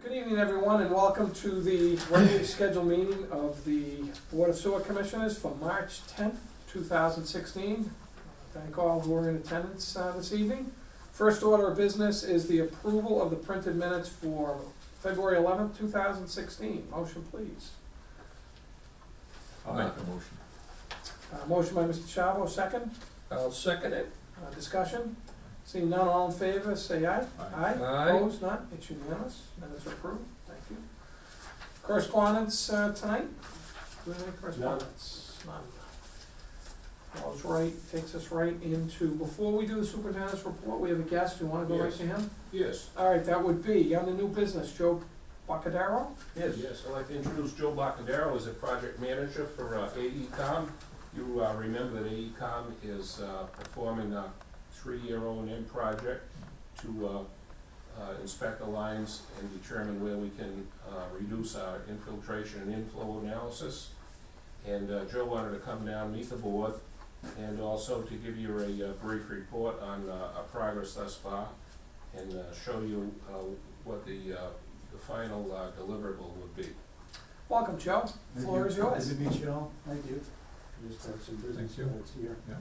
Good evening, everyone, and welcome to the regularly scheduled meeting of the Board of Sewer Commissioners for March 10th, 2016. Thank all who are in attendance this evening. First order of business is the approval of the printed minutes for February 11th, 2016. Motion, please. I'll make a motion. Motion by Mr. Chavo, second. I'll second it. Discussion. Seeing none, all in favor, say aye. Aye. Aye. Opposed, none, it's unanimous, minutes are approved, thank you. Correspondence tonight? Do we have any correspondence? None. Goes right, takes us right into, before we do the superintendent's report, we have a guest, do you wanna go right to him? Yes. All right, that would be, on the new business, Joe Bacadaro? Yes, I'd like to introduce Joe Bacadaro as a project manager for AECom. You remember that AECom is performing a 3-year O&M project to inspect the lines and determine where we can reduce our infiltration and inflow analysis. And Joe wanted to come down, meet the board, and also to give you a brief report on our progress thus far, and show you what the final deliverable would be. Welcome, Joe, floor is yours. Good to meet you all. Thank you. Just have some business cards here. Yeah.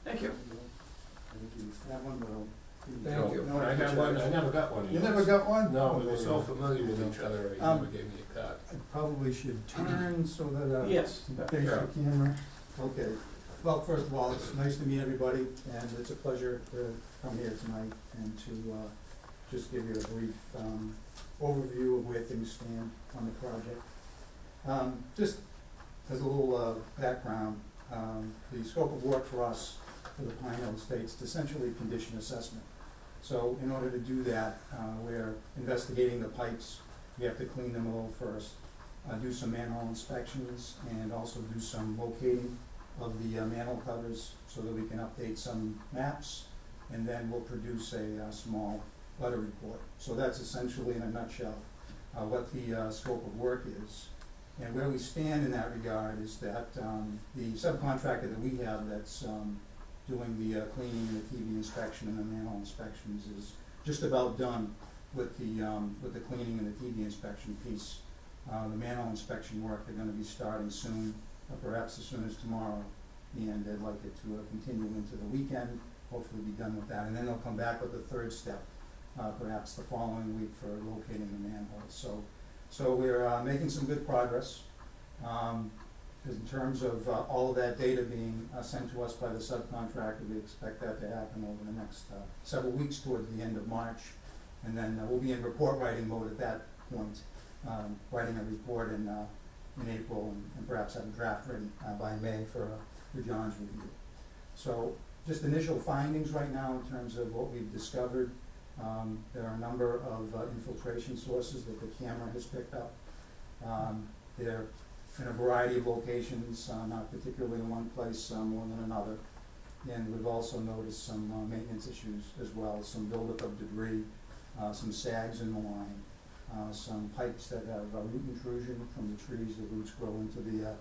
Thank you. Thank you. That one will. Thank you. No, I have one, I never got one of You yours. never got one? No, we were so familiar with each other, he never gave me a card. I probably should turn so that Yes. face the camera. Okay. Well, first of all, it's nice to meet everybody, and it's a pleasure to come here tonight and to just give you a brief overview of where things stand on the project. Just as a little background, the scope of work for us for the Pine Hill Estates is essentially condition assessment. So in order to do that, we're investigating the pipes. We have to clean them a little first, do some manhole inspections, and also do some locating of the manhole covers so that we can update some maps, and then we'll produce a small letter report. So that's essentially, in a nutshell, what the scope of work is. And where we stand in that regard is that the subcontractor that we have that's doing the cleaning and the TV inspection and the manhole inspections is just about done with the cleaning and the TV inspection piece. The manhole inspection work, they're going to be starting soon, perhaps as soon as tomorrow, and they'd like it to continue into the weekend, hopefully be done with that. And then they'll come back with the third step, perhaps the following week, for locating the manholes. So we're making some good progress. In terms of all of that data being sent to us by the subcontractor, we expect that to happen over the next several weeks towards the end of March. And then we'll be in report writing mode at that point, writing a report in April, and perhaps have a draft ready by May for John's review. So just initial findings right now in terms of what we've discovered. There are a number of infiltration sources that the camera has picked up. They're in a variety of locations, not particularly in one place more than another. And we've also noticed some maintenance issues as well, some buildup of debris, some sags in the line, some pipes that have root intrusion from the trees. The roots grow into the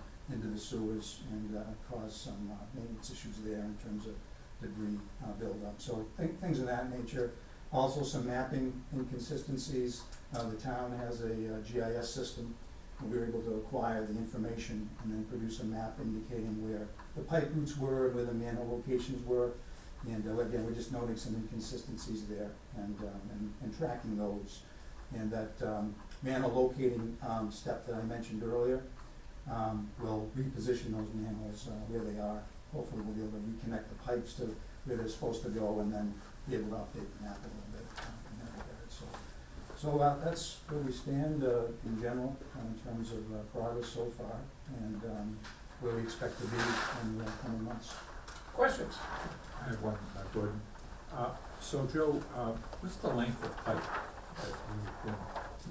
sewers and cause some maintenance issues there in terms of debris buildup. So things of that nature. Also some mapping inconsistencies. The town has a GIS system, and we were able to acquire the information and then produce a map indicating where the pipe routes were, where the manhole locations were. And again, we're just noting some inconsistencies there and tracking those. And that manhole locating step that I mentioned earlier will reposition those manholes where they are. Hopefully we'll be able to reconnect the pipes to where they're supposed to go, and then be able to update the map a little bit in that regard. So that's where we stand in general in terms of progress so far, and where we expect to be in the coming months. Questions? I have one, Gordon. So Joe, what's the length of pipe that you've been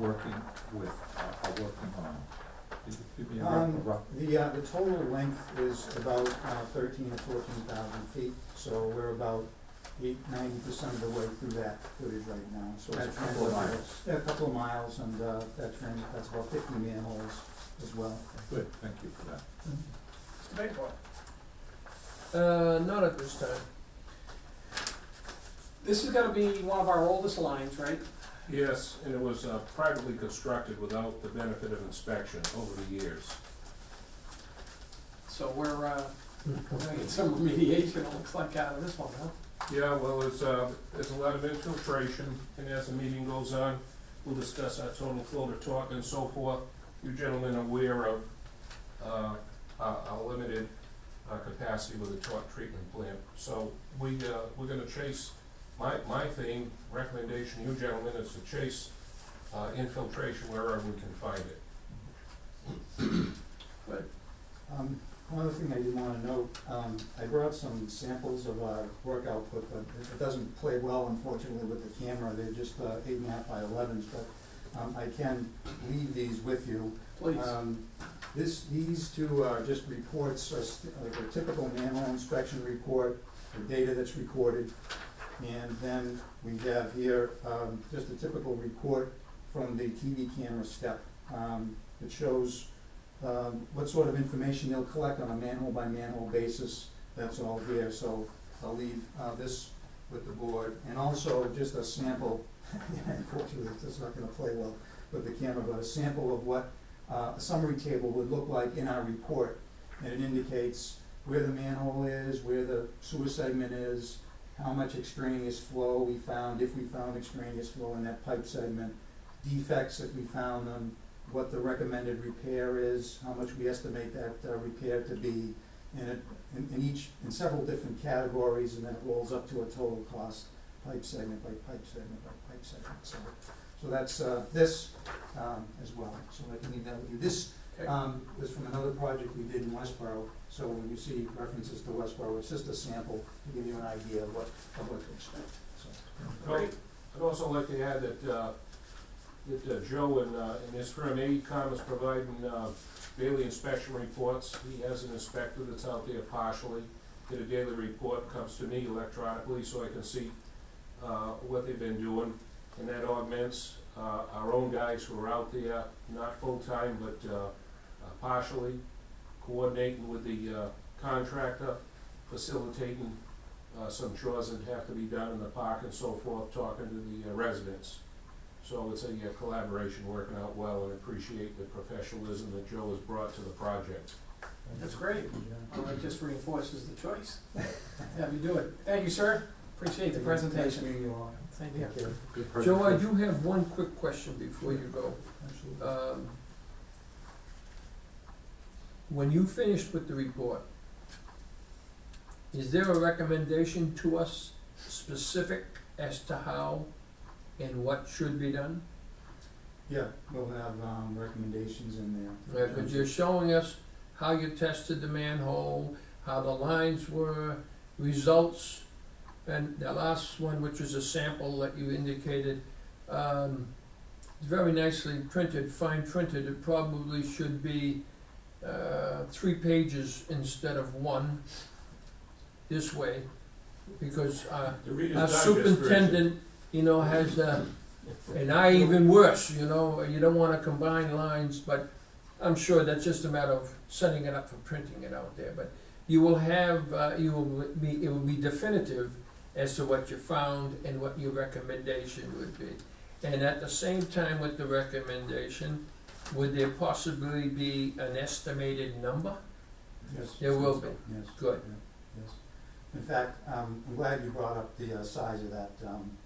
working with, or working on? Could you give me a rough? The total length is about 13 or 14,000 feet, so we're about 90% of the way through that footage right now. So that's a couple of miles. Yeah, a couple of miles, and that's about 50 manholes as well. Good, thank you for that. Mr. Bayport? Not at this time. This is gonna be one of our oldest lines, right? Yes, and it was privately constructed without the benefit of inspection over the years. So we're gonna get some remediation, it looks like, out of this one, huh? Yeah, well, there's a lot of infiltration, and as the meeting goes on, we'll discuss our total flow to torque and so forth. You gentlemen are aware of our limited capacity with the torque treatment plant. So we're gonna chase, my thing, recommendation, you gentlemen, is to chase infiltration wherever we can find it. But One other thing I did wanna note, I brought some samples of our work output, but it doesn't play well unfortunately with the camera, they're just 8.5 by 11s, but I can leave these with you. please, These two are just reports, like a typical manhole inspection report, the data that's recorded. And then we have here, just a typical report from the TV camera step. It shows what sort of information they'll collect on a manhole by manhole basis. That's all here, so I'll leave this with the board. And also just a sample, unfortunately it's not gonna play well with the camera, but a sample of what a summary table would look like in our report. And it indicates where the manhole is, where the sewer segment is, how much extraneous flow we found, if we found extraneous flow in that pipe segment, defects if we found them, what the recommended repair is, how much we estimate that repair to be, and in several different categories, and then it rolls up to a total cost, pipe segment by pipe segment by pipe segment. So that's this as well. So I can leave that with you. This was from another project we did in Westboro. So when you see references to Westboro, it's just a sample to give you an idea of what to expect. So. great. I'd also like to add that Joe and his firm AECom is providing daily inspection reports. He has an inspector that's out there partially. Get a daily report, comes to me electronically so I can see what they've been doing. And that augments our own guys who are out there, not full-time, but partially, coordinating with the contractor, facilitating some chores that have to be done in the park and so forth, talking to the residents. So it's a collaboration working out well, and appreciate the professionalism that Joe has brought to the project. That's great. Well, it just reinforces the choice. Have you do it. Thank you, sir. Appreciate the Nice presentation. meeting you all. Same here. Take care. Joe, I do have one quick question before you go. Absolutely. When you finished with the report, is there a recommendation to us specific as to how and what should be done? Yeah, we'll have recommendations in there. Because you're showing us how you tested the manhole, how the lines were, results, and the last one, which was a sample that you indicated, very nicely printed, fine printed. It probably should be 3 pages instead of 1 this way, because our superintendent, has and I even worse, you don't wanna combine lines, but I'm sure that's just a matter of setting it up for printing it out there. But you will have, it will be definitive as to what you found and what your recommendation would be. And at the same time with the recommendation, would there possibly be an estimated number? Yes. There will be. Yes. Good. Yeah, yes. In fact, I'm glad you brought up the size of that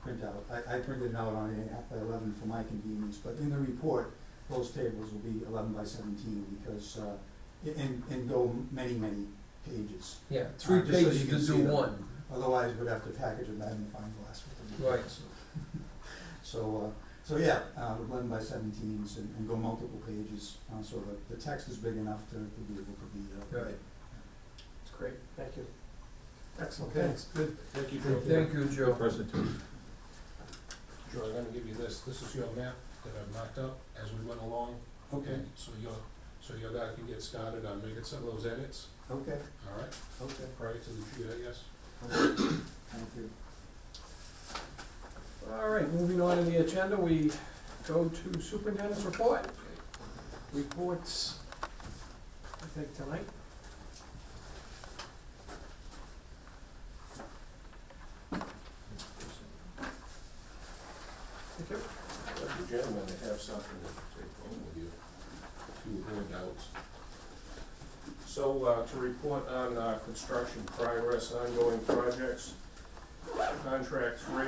printout. I printed it out on 8.5 by 11 for my convenience, but in the report, those tables will be 11 by 17 because, and go many, many pages. Yeah, 3 Just so you pages can to see do them. 1. Otherwise, we'd have to package a magnifying glass with them. Right. So yeah, 11 by 17s and go multiple pages, so that the text is big enough to be able to be Right. read. It's great. Thank you. Excellent. Okay. Thanks. Good. Thank you, Joe. Thank you, Joe. Presentation. Joe, I'm gonna give you this. This is your map that I've marked up as we went along. Okay, So your guy can get started on making some of those edits, okay, all right, okay. prior to the GIS. Thank you. All right, moving on to the agenda, we go to superintendent's report. Reports, I think, tonight. Thank you. have something to take home with you, a few handouts. So, to report on, construction progress, ongoing projects, contract 3,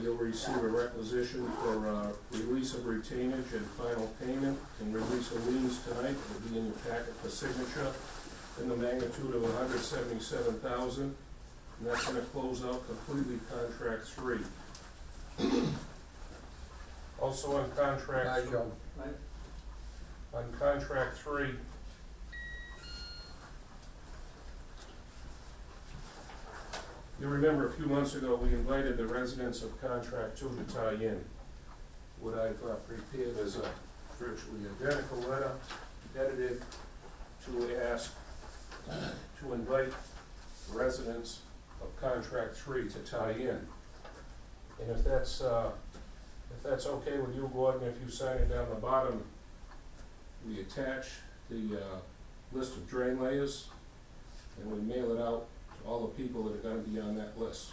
you'll receive a requisition for, release of retainage and final payment, and release of liens tonight. It'll be in your packet for signature, in the magnitude of $177,000, and that's gonna close out completely contract 3. Also on contract. Hi, Joe. On contract 3, you remember a few months ago, we invited the residents of contract 2 to tie in. What I've prepared is a virtually identical letter, edited to ask, to invite residents of contract 3 to tie in. And if that's okay with you, Gordon, if you sign it down the bottom, we attach the list of drain layers, and we mail it out to all the people that are gonna be on that list.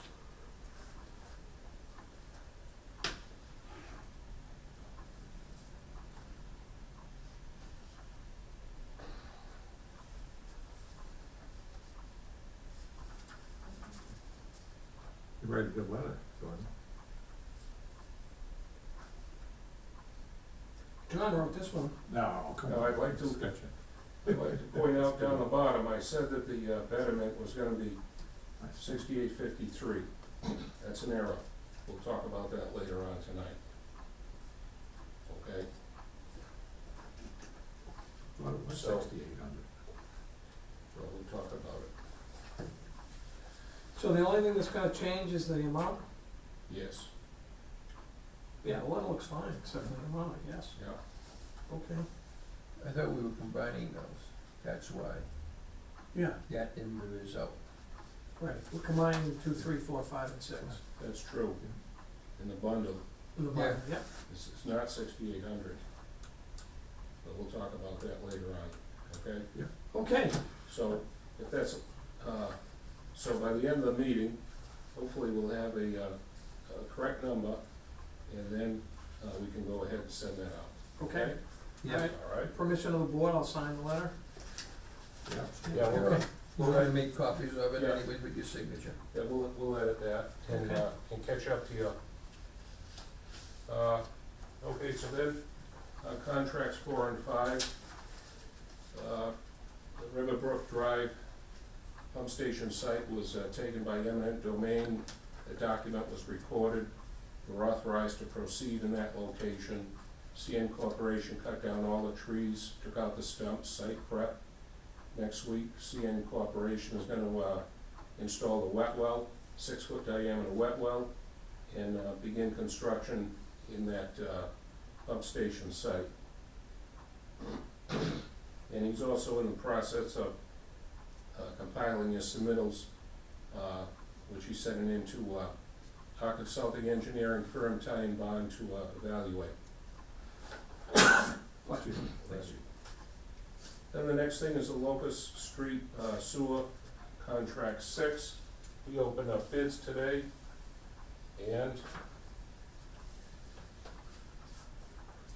You write a good letter, Gordon. John wrote this one. No, come Now, on. I'd like to- Sketch it. I'd like to point out down the bottom, I said that the betterment was gonna be I see. 6853. That's an error. We'll talk about that later on tonight. Okay? Thought it was So- 6,800. Well, we'll talk about it. So the only thing that's gonna change is the amount? Yes, Yeah, the letter looks fine, except for the amount, I guess. yeah. Okay. I thought we were combining those, that's why, Yeah, that in the result. right. We're combining 2, 3, 4, 5, and 6. That's true. In the bundle, With the bottom, yeah. it's not 6,800. But we'll talk about that later on, okay? Okay, So, if that's, so by the end of the meeting, hopefully we'll have a correct number, and then, we can go ahead and send that out, okay. Yeah. Alright. all right? Permission of the board, I'll sign the letter. Yeah. Yeah, we'll, Okay. We're gonna make copies of it Yeah. anyway with your signature. yeah, we'll edit that and, Okay. and catch up to you. Okay, so then, contracts 4 and 5. The Riverbrook Drive pump station site was taken by eminent domain. The document was recorded. We're authorized to proceed in that location. CN Corporation cut down all the trees, took out the stumps, site prep. Next week, CN Corporation is gonna install the wet well, 6-foot diameter wet well, and begin construction in that pump station site. And he's also in the process of compiling his submittals, which he's sending in to our consulting engineering firm, Ty and Bond, to evaluate. Bless you. Bless you. Then the next thing is the Locust Street sewer contract 6. We opened up bids today, and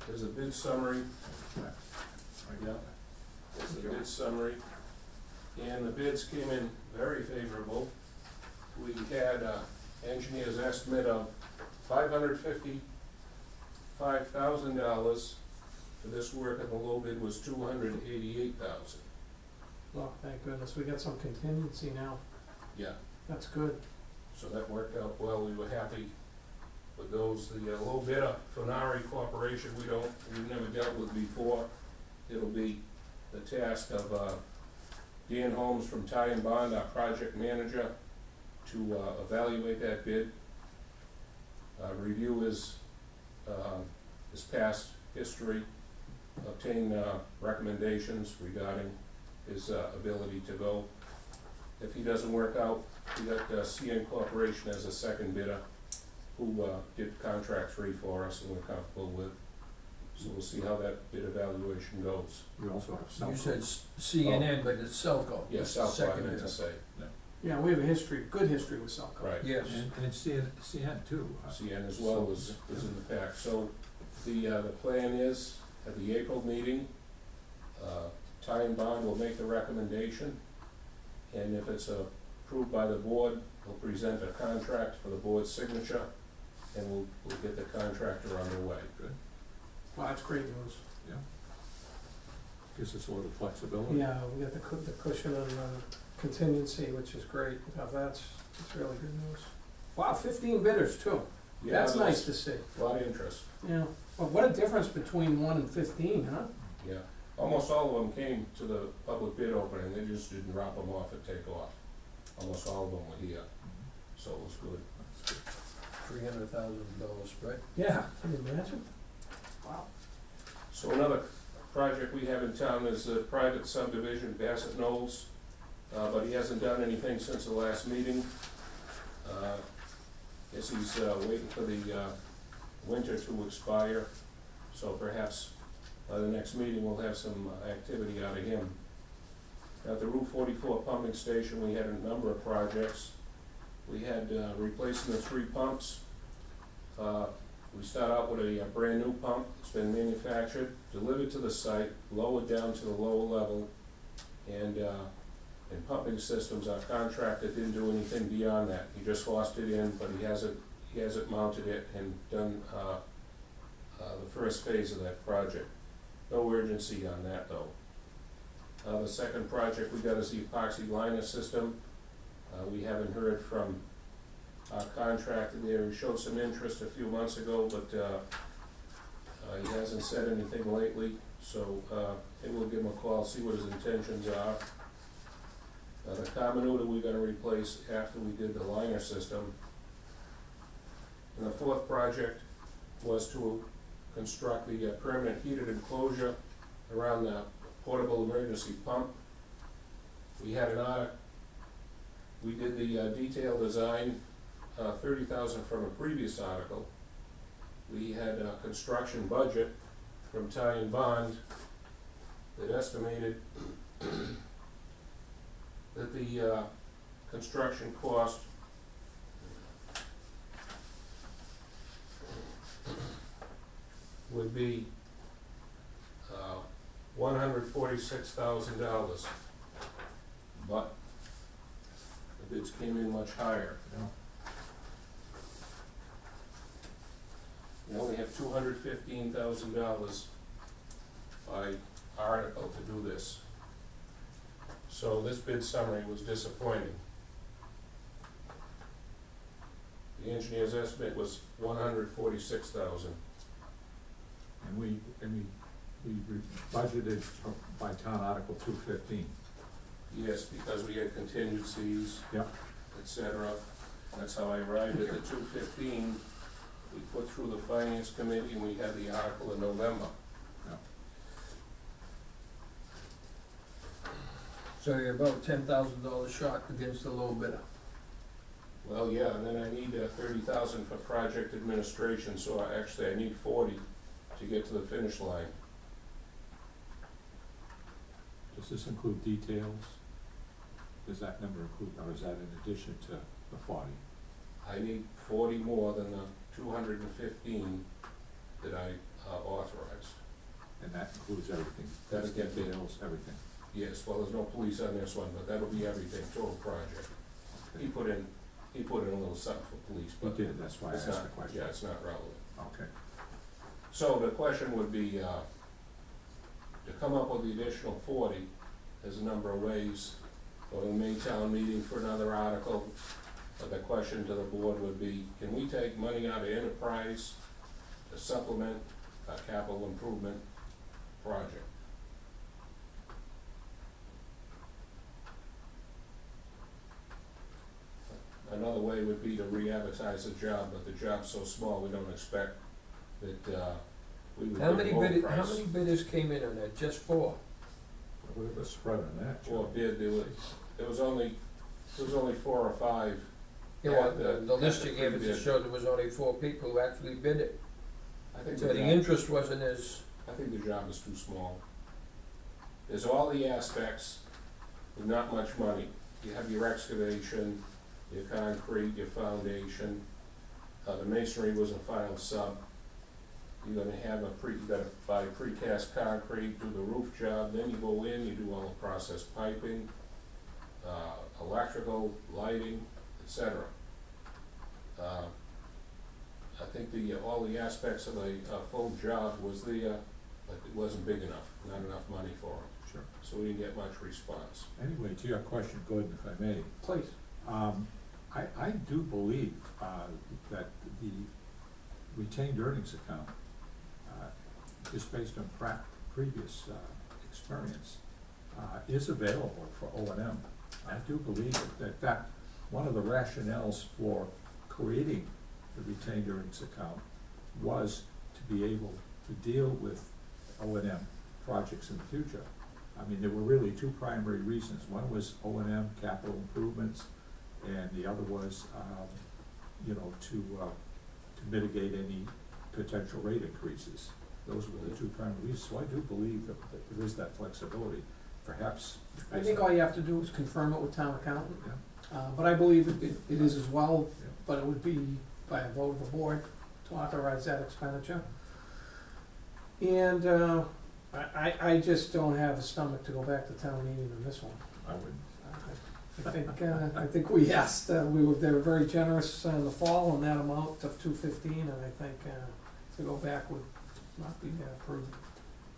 there's a bid summary. Yeah, it's the bid summary, and the bids came in very favorable. We had engineer's estimate of $555,000 for this work, and the low bid was $288,000. Well, thank goodness, we got some contingency now. Yeah, That's good. so that worked out well. We were happy with those. The low bidder, Funari Corporation, we've never dealt with before. It'll be the task of Dan Holmes from Ty and Bond, our project manager, to evaluate that bid, review his past history, obtain recommendations regarding his ability to go. If he doesn't work out, we got CN Corporation as a second bidder, who did contract 3 for us and we're comfortable with. So we'll see how that bid evaluation goes. We also have You cell said CNN, but it's Selco. Yeah, It's South I second meant to bidder. say, Yeah, we have a history, good history with Selco. right. Yes. And it's CN too. CN as well was in the pack. So The plan is, at the April meeting, Ty and Bond will make the recommendation, and if it's approved by the board, we'll present a contract for the board's signature, and we'll get the contractor underway. Good, Well, that's great news. yeah. Gives us a little flexibility. Yeah, we got the cushion and contingency, which is great. That's really good news. Wow, 15 bidders too. Yeah, That's there's nice to see. A lot of interest, Yeah. Well, what a difference between 1 and 15, huh? yeah. Almost all of them came to the public bid opening, they just didn't drop them off and take off. Almost all of them were here, Mhm. so it was good. That's good. $300,000, right? Yeah, can you imagine? Wow. So another project we have in town is a private subdivision, Bassett Knolls, but he hasn't done anything since the last meeting. Guess he's waiting for the winter to expire, so perhaps by the next meeting we'll have some activity out of him. At the Route 44 pumping station, we had a number of projects. We had replacing the 3 pumps. We start out with a brand new pump. It's been manufactured, delivered to the site, lowered down to the lower level, and in pumping systems, our contractor didn't do anything beyond that. He just forced it in, but he hasn't mounted it and done the first phase of that project. No urgency on that though. The second project we got is the epoxy liner system. We haven't heard from our contractor there. He showed some interest a few months ago, but he hasn't said anything lately, so maybe we'll give him a call, see what his intentions are. The comminutor we're gonna replace after we did the liner system. And the fourth project was to construct the permanent heated enclosure around the portable emergency pump. We had we did the detailed design, $30,000 from a previous article. We had a construction budget from Ty and Bond that estimated that the construction cost would be $146,000, but the bids came in much higher. Yeah. We only have $215,000 by article to do this. So this bid summary was disappointing. The engineer's estimate was $146,000. And we budgeted by town article 215. Yes, because we had contingencies, Yep. et cetera. That's how I arrived at the 215. We put through the finance committee and we had the article in November. So you're about $10,000 short against the low bidder. Well, yeah, and then I need $30,000 for project administration, so I need 40 to get to the finish line. Does this include details? Does that number include, or is that in addition to the 40? I need 40 more than the 215 that I authorized. And that includes everything? That'll get bid. Details, everything? Yes, well, there's no police on this one, but that'll be everything, total project. Okay. He put in a little something for police, You but did, that's why I it's asked not, the question. yeah, it's not relevant. Okay. So the question would be, to come up with the additional 40, there's a number of ways. Go to the May town meeting for another article. But the question to the board would be, can we take money out of enterprise to supplement a capital improvement project? Another way would be to re-advertise the job, but the job's so small, we don't expect that, we would How get many a low bidders, price. how many bidders came in on that? Just 4? What was the spread on that? For a bid, there was only 4 or 5. Yeah, the- the list you the gave us pre-bid. showed there was only 4 people who actually bid it. I think So the the job, interest wasn't as, I think the job is too small. There's all the aspects with not much money. You have your excavation, your concrete, your foundation, the masonry was a final sub. you're gonna have you gotta buy precast concrete, do the roof job, then you go in, you do all the process piping, electrical, lighting, etc. I think all the aspects of a full job was but it wasn't big enough, not enough money for them, Sure. so we didn't get much response. Anyway, to your question, Gordon, if I may, Please. I do believe that the retained earnings account, just based on previous experience, is available for O&M. I do believe it. In fact, one of the rationales for creating the retained earnings account was to be able to deal with O&M projects in the future. I mean, there were really two primary reasons. One was O&M, capital improvements, and the other was, to mitigate any potential rate increases. Those were the two primary reasons. So I do believe that there is that flexibility, perhaps. I think all you have to do is confirm it with town accountant. Yeah. But I believe it is as well, Yeah. but it would be by a vote of the board to authorize that expenditure. And I just don't have a stomach to go back to town meeting on this one. I would. I think we asked, they were very generous in the fall on that amount of $215, and I think to go back would not be prudent.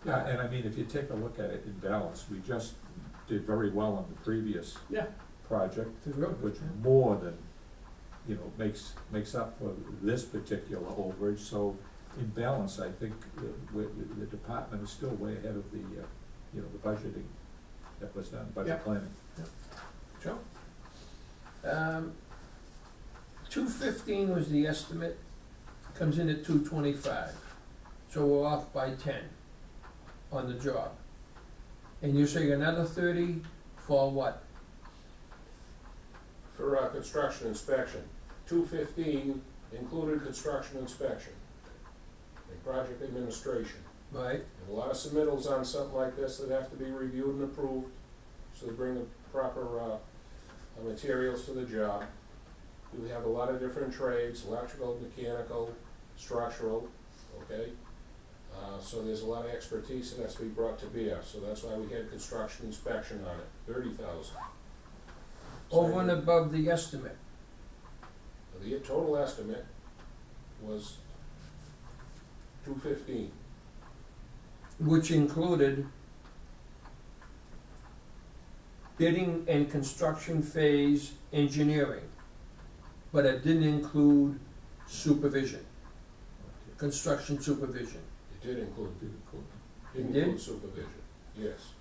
Yeah, and I mean, if you take a look at it in balance, we just did very well on the previous Yeah. project, It's real good, which yeah. more than, makes up for this particular overage. So in balance, I think the department is still way ahead of the budgeting that was done, budget Yeah. planning. Joe? 215 was the estimate, comes in at 225, so we're off by 10 on the job. And you say another 30 for what? For construction inspection, 215 included construction inspection and project administration. Right, And a lot of submittals on something like this that have to be reviewed and approved, so they bring the proper materials to the job. We have a lot of different trades, electrical, mechanical, structural, okay? So there's a lot of expertise that has to be brought to bear, so that's why we had construction inspection on it, 30,000. over and above the estimate. The total estimate was 215. Which included bidding and construction phase engineering, but it didn't include supervision, construction supervision. It did include, It did? include supervision, yes.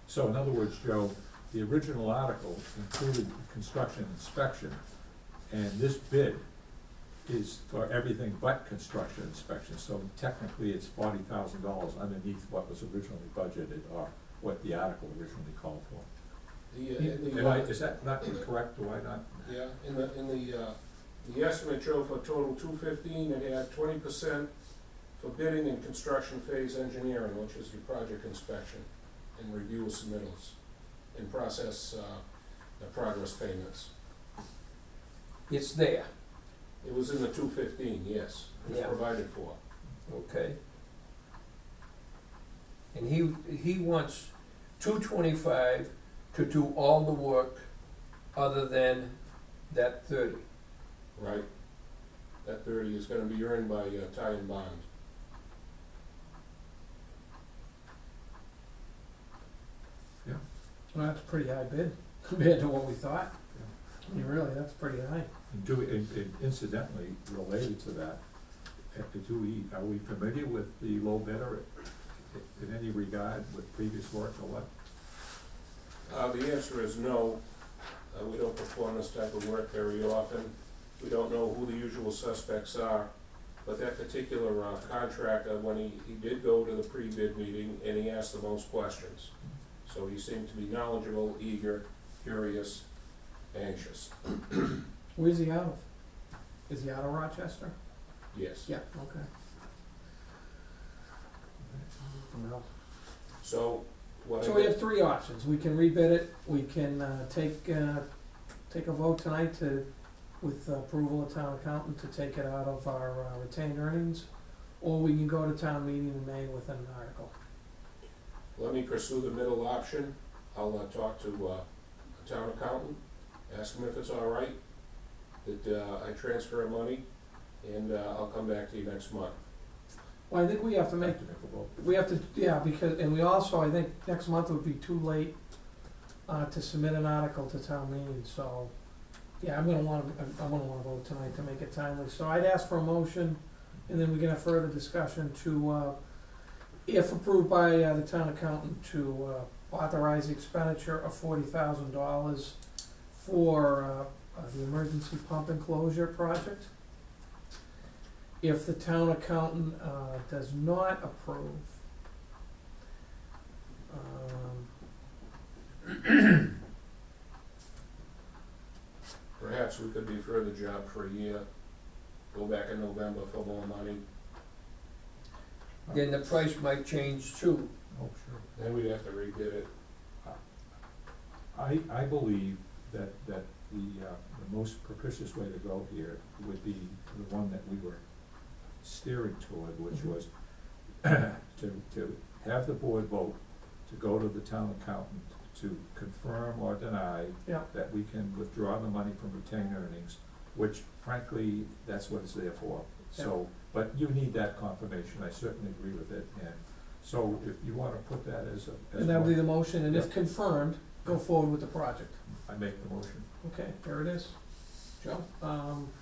So in other words, Joe, the original article included construction inspection, and this bid is for everything but construction inspection. So technically, it's $40,000 underneath what was originally budgeted, or what the article originally called for. Is that not correct? Do I not? Yeah, in the estimate, Joe, for total 215, it had 20% for bidding and construction phase engineering, which is your project inspection and review of submittals and process the progress payments. It's there, It was in the 215, yes, it was Yeah. provided for. okay? And he wants 225 to do all the work other than that 30. Right. That 30 is gonna be earned by tie and bond. Well, that's a pretty high bid compared to what we thought. I mean, really, that's pretty high. And incidentally, related to that, are we familiar with the low bidder in any regard with previous work or what? The answer is no. We don't perform this type of work very often. We don't know who the usual suspects are. But that particular contractor, when he did go to the pre-bid meeting, and he asked the most questions. So he seemed to be knowledgeable, eager, curious, anxious. Where's he out of? Is he out of Rochester? Yes. Yeah, okay. Well, So what so we have three options. We can rebid it, we can take a vote tonight to with approval of town accountant to take it out of our retained earnings, or we can go to town meeting in May with an article. Let me pursue the middle option. I'll talk to a town accountant, ask him if it's all right that I transfer money, and I'll come back to you next month. Well, I think we have to make, To make a vote. we have to, yeah, because, and we also, I think next month would be too late to submit an article to town meeting, so, yeah, I'm gonna wanna vote tonight to make it timely. So I'd ask for a motion, and then we can have further discussion to, if approved by the town accountant, to authorize the expenditure of $40,000 for the emergency pump enclosure project. If the town accountant does not approve, Perhaps we could defer the job for a year, go back in November for more money, Then the price might change too. Oh, sure. then we'd have to rebid it. I believe that the most propitious way to go here would be the one that we were steering toward, which Mhm. was to have the board vote to go to the town accountant to confirm or deny yeah, that we can withdraw the money from retained earnings, which frankly, that's what it's there for. So, but you need that confirmation, I certainly agree with it, and so if you wanna put that as and that'll be one, the motion, and if Yeah. confirmed, go forward with the project. I make the motion. Okay, there it is. Joe,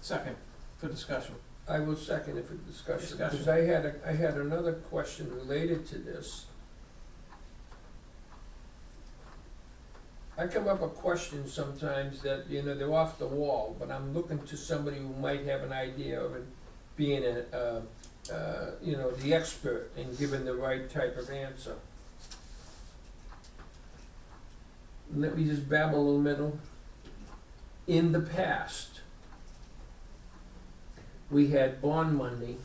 second for discussion. I will second it for discussion, Discussion. because I had another question related to this. I come up with questions sometimes that, you know, they're off the wall, but I'm looking to somebody who might have an idea of it being you know, the expert in giving the right type of answer. Let me just babble a little bit. In the past, we had bond money,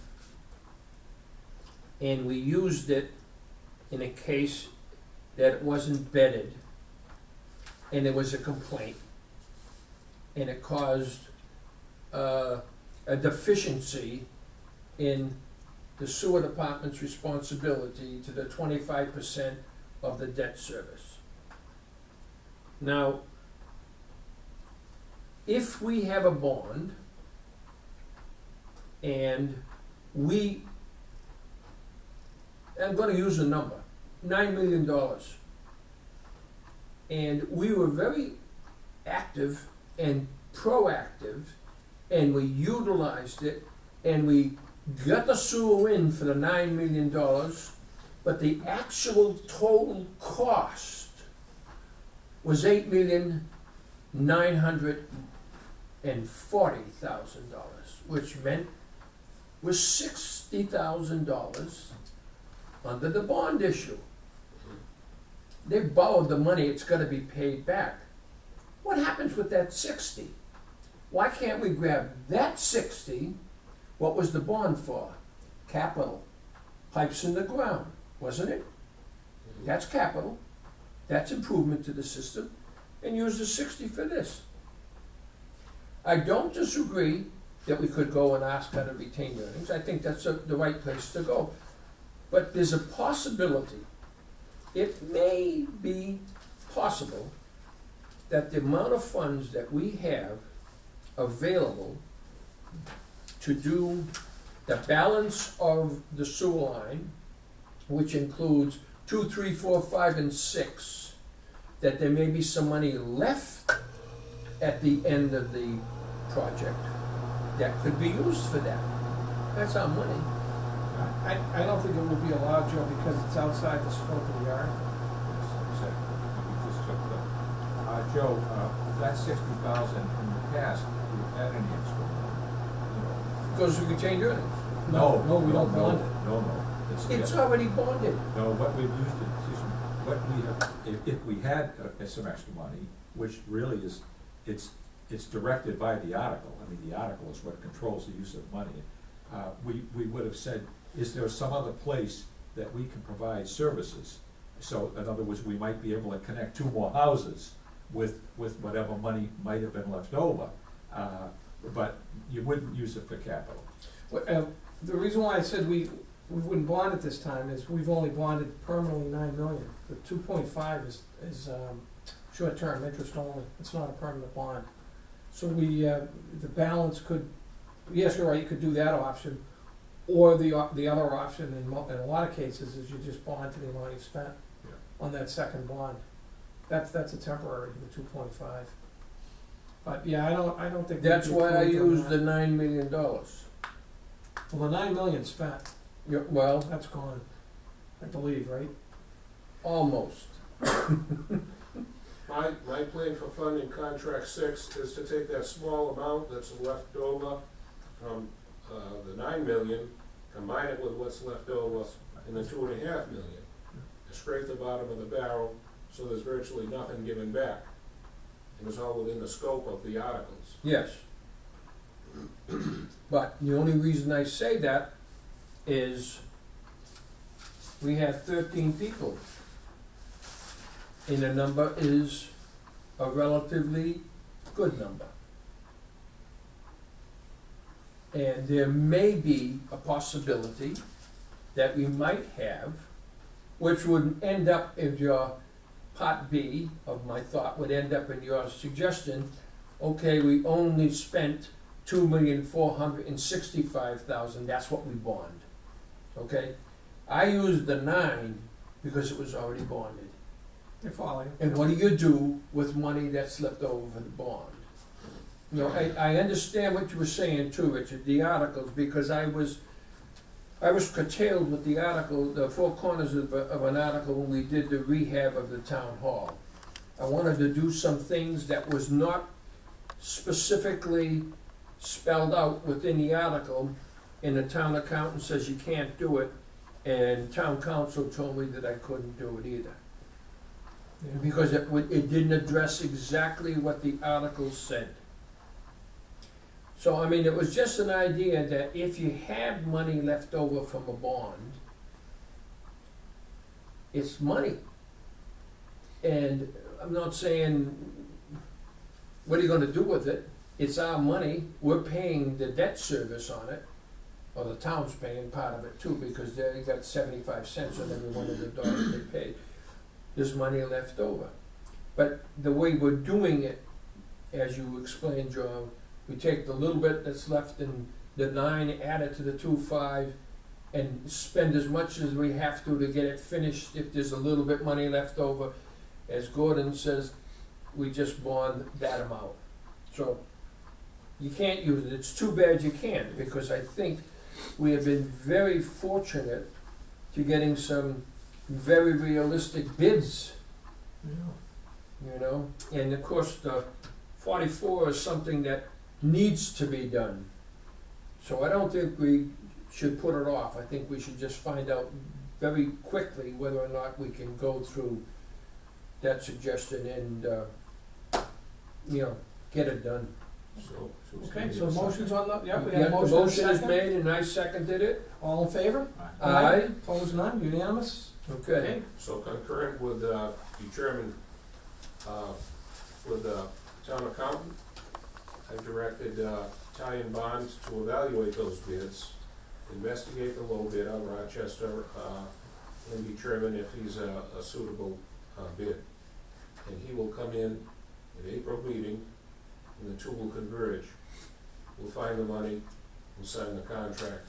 and we used it in a case that it wasn't vetted, and there was a complaint, and it caused a deficiency in the sewer department's responsibility to the 25% of the debt service. Now, if we have a bond and I'm gonna use a number, $9 million. And we were very active and proactive, and we utilized it, and we got the sewer in for the $9 million, but the actual total cost was $8,940,000, which meant was $60,000 under the bond issue. They borrowed the money, it's gotta be paid back. What happens with that 60? Why can't we grab that 60? What was the bond for? Capital. Pipes in the ground, wasn't it? That's capital. That's improvement to the system. And use the 60 for this. I don't disagree that we could go and ask how to retain earnings. I think that's the right place to go. But there's a possibility, it may be possible, that the amount of funds that we have available to do the balance of the sewer line, which includes 2, 3, 4, 5, and 6, that there may be some money left at the end of the project that could be used for that. That's our money. I don't think it would be allowed, Joe, because it's outside the scope of the article. Joe, that 60,000 in the past, if we had any extra money, Goes to retained earnings. No, we don't bond it. No. It's already bonded. No, what we've used it, what we have, if we had some extra money, which really is, it's directed by the article. I mean, the article is what controls the use of money. We would have said, is there some other place that we can provide services? So, in other words, we might be able to connect 2 more houses with whatever money might have been left over. but you wouldn't use it for capital. The reason why I said we wouldn't bond it this time is we've only bonded permanently 9 million. The 2.5 is short-term interest only, it's not a permanent bond. So the balance could, yes, you're right, you could do that option, or the other option in a lot of cases is you just bond to the amount you spent Yeah. on that second bond. That's a temporary, the 2.5. But yeah, I don't think. That's we'd be why I approved on used the that. $9 million. Well, the 9 million spent, Yeah, well, that's gone, I believe, right? almost. My plan for funding contract 6 is to take that small amount that's left over from the 9 million, combine it with what's left over in the 2.5 million, scrape the bottom of the barrel, so there's virtually nothing given back. And it's all within the scope of the articles. Yes. But the only reason I say that is we have 13 people. And the number is a relatively good number. And there may be a possibility that we might have, which would end up in your part B of my thought, would end up in your suggestion, okay, we only spent 2,465,000, that's what we bond, okay? I used the 9 because it was already bonded. You're following. And what do you do with money that's left over for the bond? You know, I understand what you were saying too, Richard, the articles, because I was curtailed with the article, the 4 corners of an article when we did the rehab of the town hall. I wanted to do some things that was not specifically spelled out within the article, and the town accountant says you can't do it, and town council told me that I couldn't do it either. Because it didn't address exactly what the article said. So, I mean, it was just an idea that if you have money left over from a bond, it's money. And I'm not saying, what are you gonna do with it? It's our money, we're paying the debt service on it, or the town's paying part of it too, because they got 75 cents on every one of the dollars they paid. There's money left over. But the way we're doing it, as you explained, Joe, we take the little bit that's left in the 9, add it to the 2.5, and spend as much as we have to get it finished. If there's a little bit money left over, as Gordon says, we just bond that amount. So you can't use it. It's too bad you can't, because I think we have been very fortunate to getting some very realistic bids, you know, and of course the 44 is something that needs to be done. So I don't think we should put it off. I think we should just find out very quickly whether or not we can go through that suggestion and, you know, get it done. So it's Okay, gonna be so a motion's second. on the, yeah, we Yeah, have a the motion and a motion is second. made and I seconded it. All in favor? Aye. Aye. Opposed, none, unanimous? Okay. So concurrent with the chairman, with the town accountant, I directed Italian Bonds to evaluate those bids, investigate the low bidder, Rochester, and determine if he's a suitable bid. And he will come in April meeting, and the two will converge. We'll find the money, we'll sign the contract,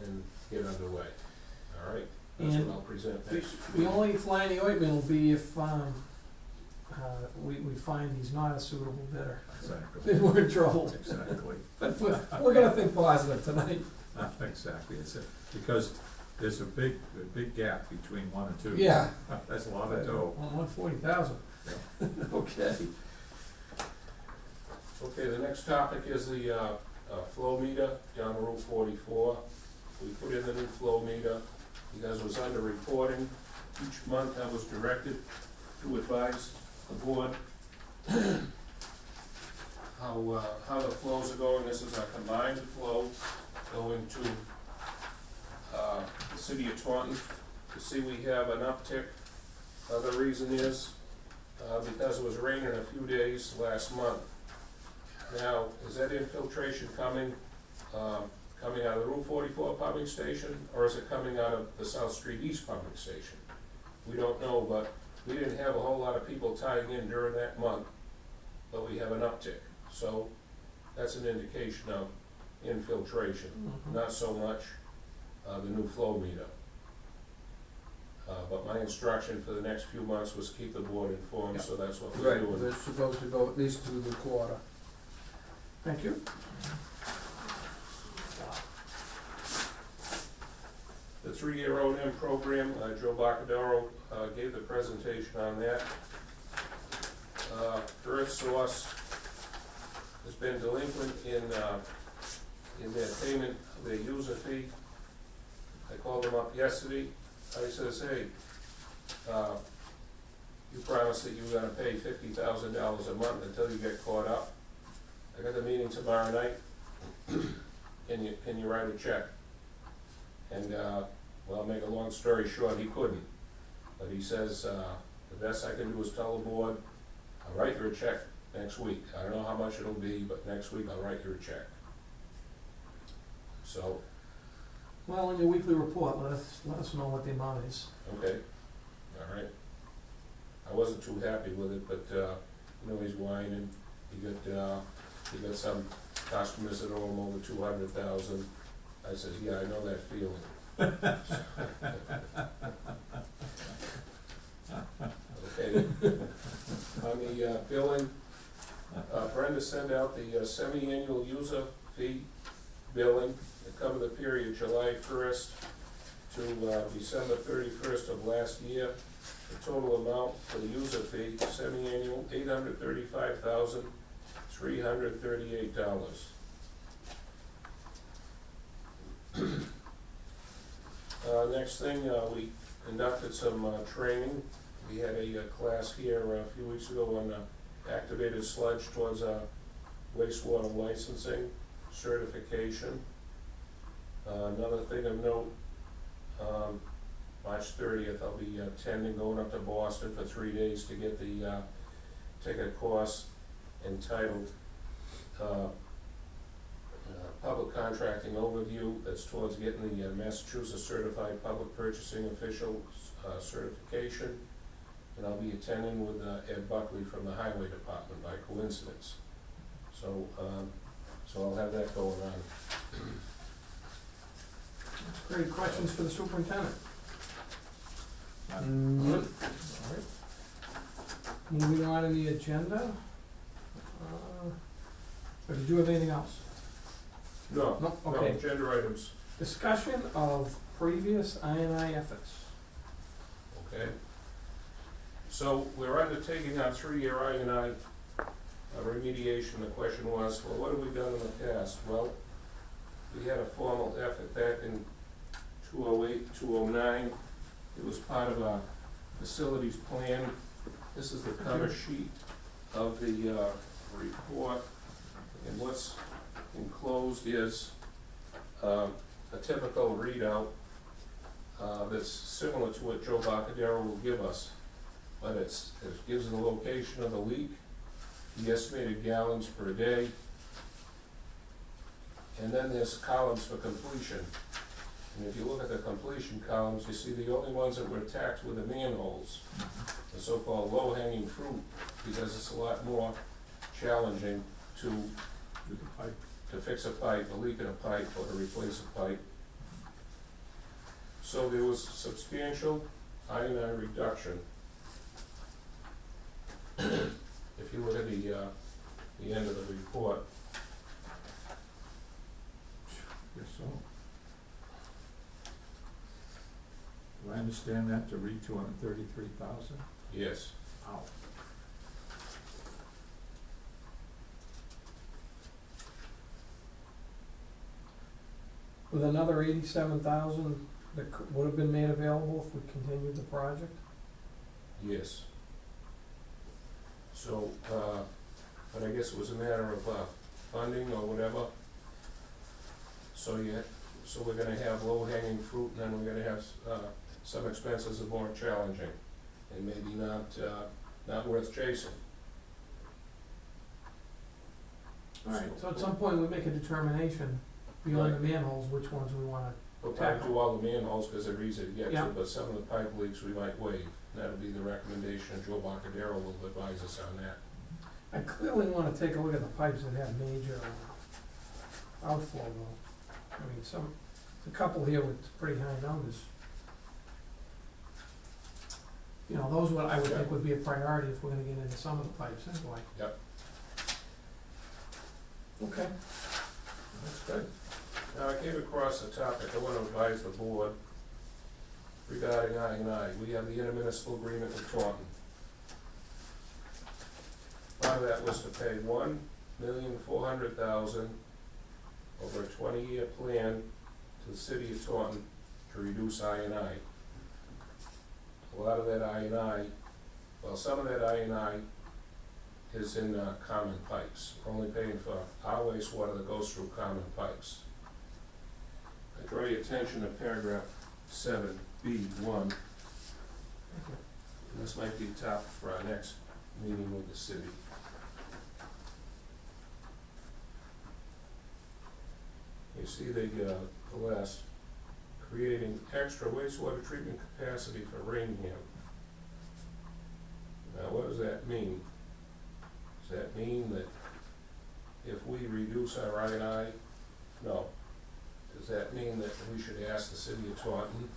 and get underway. All right? That's And what I'll present next. The only fly in the ointment will be if, we find he's not a suitable bidder. Exactly. Then we're in trouble. Exactly. But we're gonna think positive tonight. Exactly, because there's a big gap between 1 and 2. Yeah. That's a lot of dough. 140,000. Okay. Okay, the next topic is the flow meter down Route 44. We put in the new flow meter because it was under reporting. Each month I was directed to advise the board how the flows are going. This is a combined flow going to the city of Taunton. You see we have an uptick. The reason is because it was raining a few days last month. Now, is that infiltration coming out of the Route 44 pumping station, or is it coming out of the South Street East pumping station? We don't know, but we didn't have a whole lot of people tying in during that month, but we have an uptick. So that's an indication of infiltration, not so much the new flow meter. But my instruction for the next few months was keep the board informed, Yeah. so that's what we're Right, doing. they're supposed to go at least through the quarter. Thank you. The 3-year O&M program, Joe Bacadaro gave the presentation on that. Earth Source has been delinquent in their payment of their user fee. I called them up yesterday. I says, hey, you promised that you were gonna pay $50,000 a month until you get caught up. I got the meeting tomorrow night. Can you write a check? And, well, make a long story short, he couldn't. But he says, the best I can do is tell the board, I'll write you a check next week. I don't know how much it'll be, but next week I'll write you a check. So, Well, in your weekly report, let us know what the amount is. okay, all right. I wasn't too happy with it, but, you know, he's whining. He got some customers that owe him over 200,000. I said, yeah, I know that feeling. Okay. On the billing, Brenda sent out the semi-annual user fee billing to cover the period July 1st to December 31st of last year. The total amount for the user fee, semi-annual, $835,338. Next thing, we conducted some training. We had a class here a few weeks ago on activated sludge towards wastewater licensing certification. Another thing of note, March 30th, I'll be attending, going up to Boston for 3 days to get the take a course entitled Public Contracting Overview. That's towards getting the Massachusetts Certified Public Purchasing Official certification. And I'll be attending with Ed Buckley from the Highway Department by coincidence. So, so I'll have that going on. Great, questions for the superintendent? Mm, All right. Moving on in the agenda. Or did you have anything else? No, No, no, okay. agenda items, Discussion of previous I&I efforts. okay? So we're undertaking our 3-year I&I remediation. The question was, well, what have we done in the past? Well, we had a formal effort back in 2008, 2009. It was part of a facilities plan. This is the cover sheet of the report. And what's enclosed is a typical readout that's similar to what Joe Bacadaro will give us. But it gives the location of the leak, the estimated gallons per day, and then there's columns for completion. And if you look at the completion columns, you see the only ones that were attacked were the manholes, the so-called low-hanging fruit, because it's a lot more challenging to fix a pipe, a leak in a pipe, or to replace a pipe. So there was substantial I&I reduction. If you look at the end of the report, Yes, so. Do I understand that to read 233,000? yes, Wow. With another 87,000 that would have been made available if we continued the project? yes. So, but I guess it was a matter of funding or whatever. So we're gonna have low-hanging fruit, and then we're gonna have some expenses that are more challenging, and maybe not worth chasing. Alright, so at some point we make a determination beyond the manholes, which ones we wanna, We'll probably do all the manholes, cause they're easy to get Yeah. to, but some of the pipe leaks we might waive. That'll be the recommendation, Joe Boccadero will advise us on that. I clearly wanna take a look at the pipes that have major outflow though. I mean, a couple here with pretty high numbers. You know, those I would think would be a priority if we're gonna get into some of the pipes anyway. Yep. Okay. That's good. Now, I came across a topic I want to advise the board regarding I&I. We have the intermunicipal agreement with Taunton. Part of that was to pay $1,400,000 over a 20-year plan to the city of Taunton to reduce I&I. A lot of that I&I, well, some of that I&I is in common pipes. We're only paying for our wastewater that goes through common pipes. I draw your attention to paragraph 7B1. And this might be topic for our next meeting with the city. You see the last, creating extra wastewater treatment capacity for Raynham. Now, what does that mean? Does that mean that if we reduce our I&I? No. Does that mean that we should ask the city of Taunton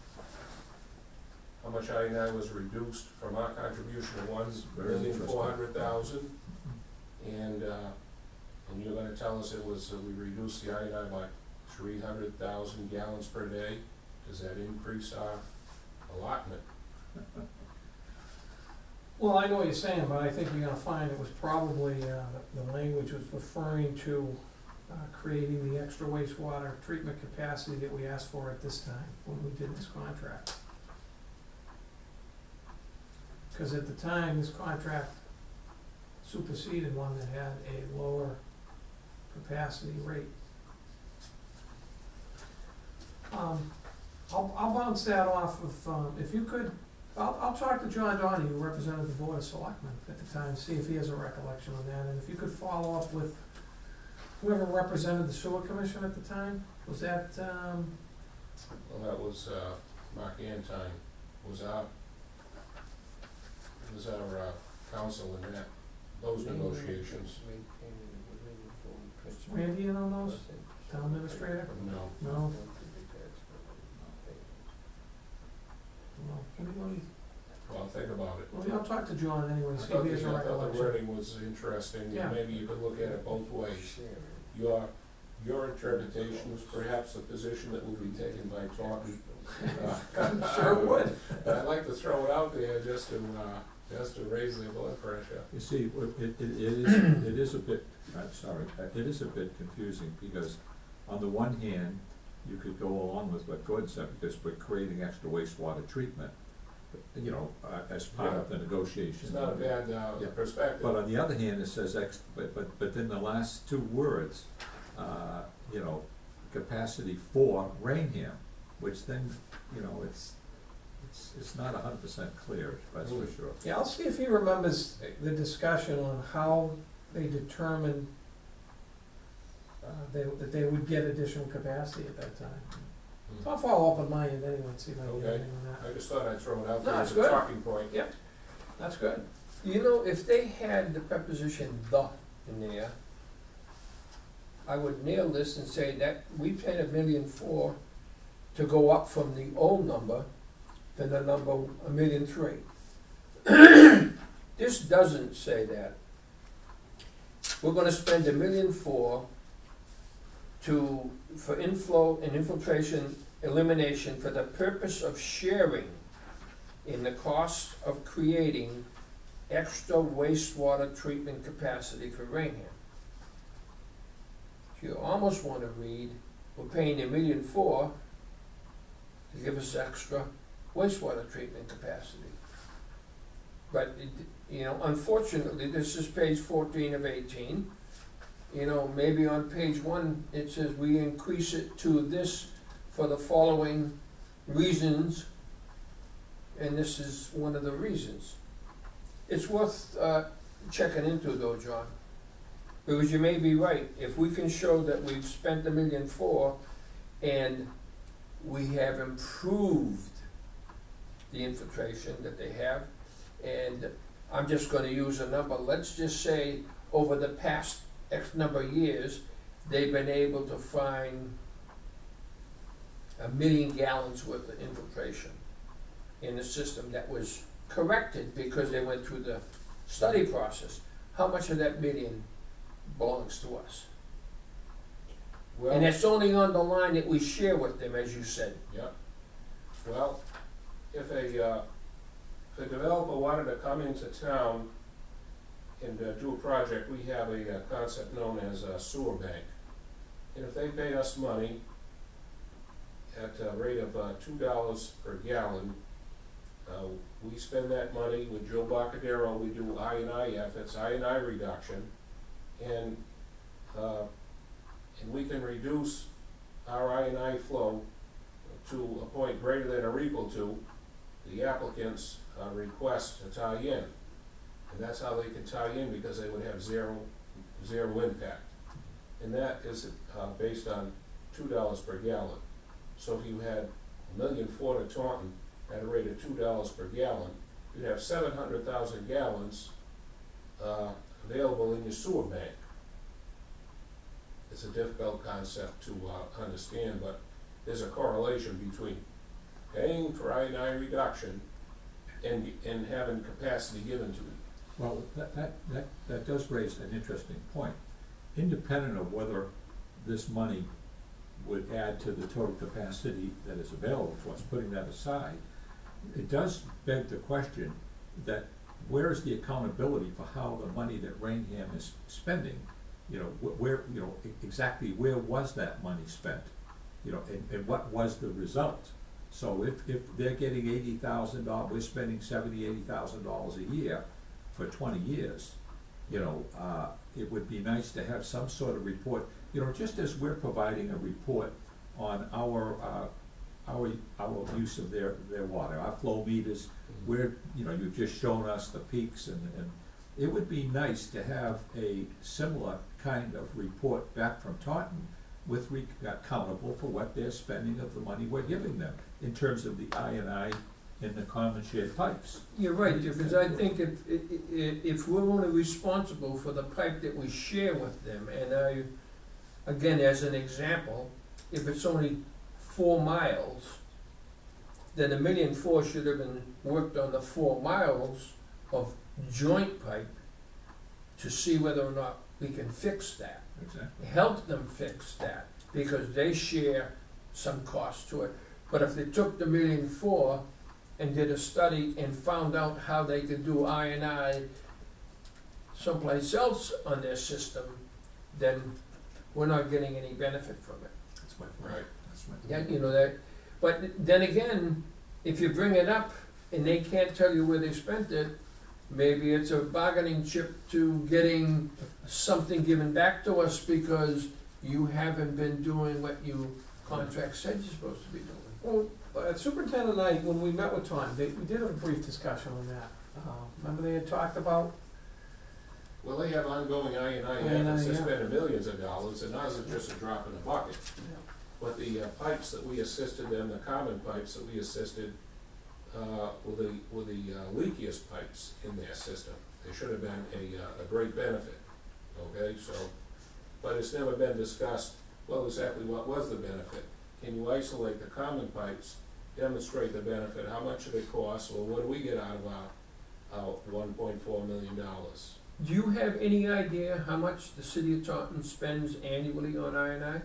how much I&I was reduced from our contribution of $1,400,000? And you're gonna tell us it was, we reduced the I&I by 300,000 gallons per day? Does that increase our allotment? Well, I know what you're saying, but I think you're gonna find it was probably, the language was referring to creating the extra wastewater treatment capacity that we asked for at this time, when we did this contract. Cause at the time, this contract superseded one that had a lower capacity rate. I'll bounce that off of, if you could, I'll talk to John Donahue, who represented the Board of Selectmen at the time, see if he has a recollection on that, and if you could follow up with whoever represented the sewer commission at the time, was that, Well, that was Mark Antine, was our counsel in that, those negotiations. Randy in on those? Town administrator? No. No? No. Anybody? Well, think about it. Well, I'll talk to John anyway, I see if thought he has a the recollection. wording was interesting, Yeah. and maybe you could look at it both ways. Your interpretation was perhaps the position that will be taken by Taunton. Sure would. But I'd like to throw it out there just to raise their blood pressure. You see, it is a bit, I'm sorry, it is a bit confusing, because on the one hand, you could go along with what Gordon said, because we're creating extra wastewater treatment, you know, as part of the negotiation. It's not a bad perspective. But on the other hand, it says but then the last two words, you know, capacity for Raynham, which then, you know, it's not 100% clear, that's for sure. Yeah, I'll see if he remembers the discussion on how they determined that they would get additional capacity at that time. So I'll follow up on my end anyway and see if I can get Okay. anything on that. I just thought I'd throw it out No, there it's as a good. talking point. That's good. You know, if they had the preposition "the" in there, I would nail this and say that we paid $1.4 million to go up from the old number to the number $1.3 million. This doesn't say that. We're gonna spend $1.4 million for inflow and infiltration elimination for the purpose of sharing in the cost of creating extra wastewater treatment capacity for Raynham. You almost want to read, we're paying $1.4 million to give us extra wastewater treatment capacity. But, you know, unfortunately, this is page 14 of 18. You know, maybe on page 1, it says we increase it to this for the following reasons, and this is one of the reasons. It's worth checking into though, John. Because you may be right, if we can show that we've spent $1.4 million and we have improved the infiltration that they have, and I'm just gonna use a number, let's just say over the past X number of years, they've been able to find 1 million gallons worth of infiltration in the system that was corrected because they went through the study process. How much of that million belongs to us? And Well, it's only on the line that we share with them, as you said. yeah. Well, if a developer wanted to come into town and do a project, we have a concept known as a sewer bank. And if they pay us money at a rate of $2 per gallon, we spend that money with Joe Bacadero. We do I&I efforts, I&I reduction, and we can reduce our I&I flow to a point greater than or equal to the applicant's request to tie in. And that's how they can tie in, because they would have zero impact. And that is based on $2 per gallon. So if you had 1.4 million to Taunton at a rate of $2 per gallon, you'd have 700,000 gallons available in your sewer bank. It's a difficult concept to understand, but there's a correlation between paying for I&I reduction and having capacity given to you. Well, that does raise an interesting point. Independent of whether this money would add to the total capacity that is available to us, putting that aside, it does beg the question that where's the accountability for how the money that Raynham is spending, where, exactly where was that money spent? And what was the result? So if they're getting $80,000, we're spending $80,000 a year for 20 years, it would be nice to have some sort of report, just as we're providing a report on our use of their water, our flow meters, where, you've just shown us the peaks, and it would be nice to have a similar kind of report back from Taunton with accountable for what they're spending of the money we're giving them in terms of the I&I in the common shared pipes. You're right, because I think if we're only responsible for the pipe that we share with them, and again, as an example, if it's only 4 miles, then $1.4 million should have been worked on the 4 miles of joint pipe to see whether or not we can fix that. Exactly. Help them fix that, because they share some cost to it. But if they took the $1.4 million and did a study and found out how they could do I&I someplace else on their system, then we're not getting any benefit from it. That's my point. Right. That's my Yeah, point. that. But then again, if you bring it up and they can't tell you where they spent it, maybe it's a bargaining chip to getting something given back to us because you haven't been doing what you contract said you're supposed to be doing. Well, Superintendent and I, when we met with Tom, we did have a brief discussion on that. Remember they had talked about, Well, they have ongoing I&I I&I, efforts. They yeah. spend millions of dollars, and ours is just a drop in the bucket. But the pipes that we assisted them, the common pipes that we assisted, were the leakiest pipes in their system. They should have been a great benefit, okay? So, but it's never been discussed, well, exactly what was the benefit? Can you isolate the common pipes, demonstrate the benefit, how much did it cost, or what do we get out of our $1.4 million? Do you have any idea how much the city of Taunton spends annually on I&I?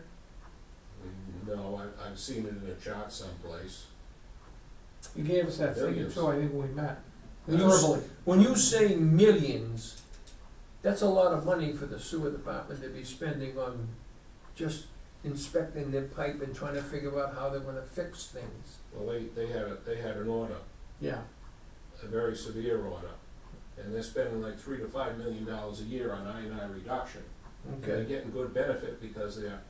No, I've seen it in a chart someplace. you gave us that figure Millions. too, I think when we met. When you, Verbally. when you say millions, that's a lot of money for the sewer department to be spending on just inspecting their pipe and trying to figure out how they're gonna fix things. Well, they had an order, Yeah, a very severe order, and they're spending like $3 to $5 million a year on I&I reduction. And they're getting good benefit because they're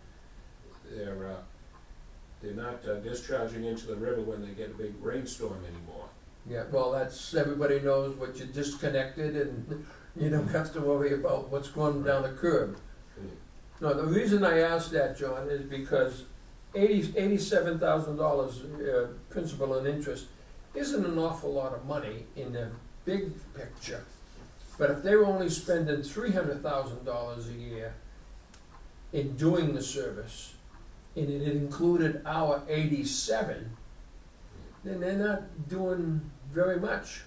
not discharging into the river when they get a big rainstorm anymore. Yeah, well, that's, everybody knows what you disconnected and you don't have to worry about what's going down the curb. No, the reason I asked that, John, is because $87,000 principal and interest isn't an awful lot of money in the big picture. But if they were only spending $300,000 a year in doing the service, and it included our 87, then they're not doing very much.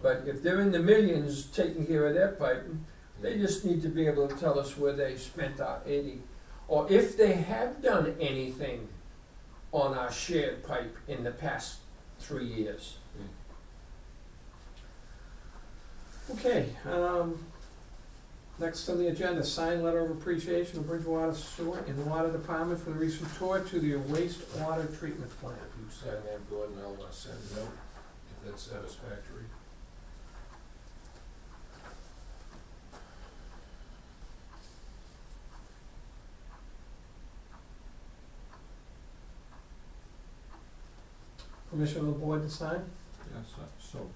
But if they're in the millions taking care of their pipe, they just need to be able to tell us where they spent our 80. Or if they have done anything on our shared pipe in the past 3 years. Okay, next on the agenda, sign letter of appreciation of Bridgewater Sewer and Water Department for the recent tour to the wastewater treatment plant. If you sign that, Gordon, I'll send it out, if that's satisfactory. Permission of the board to sign? Yes, so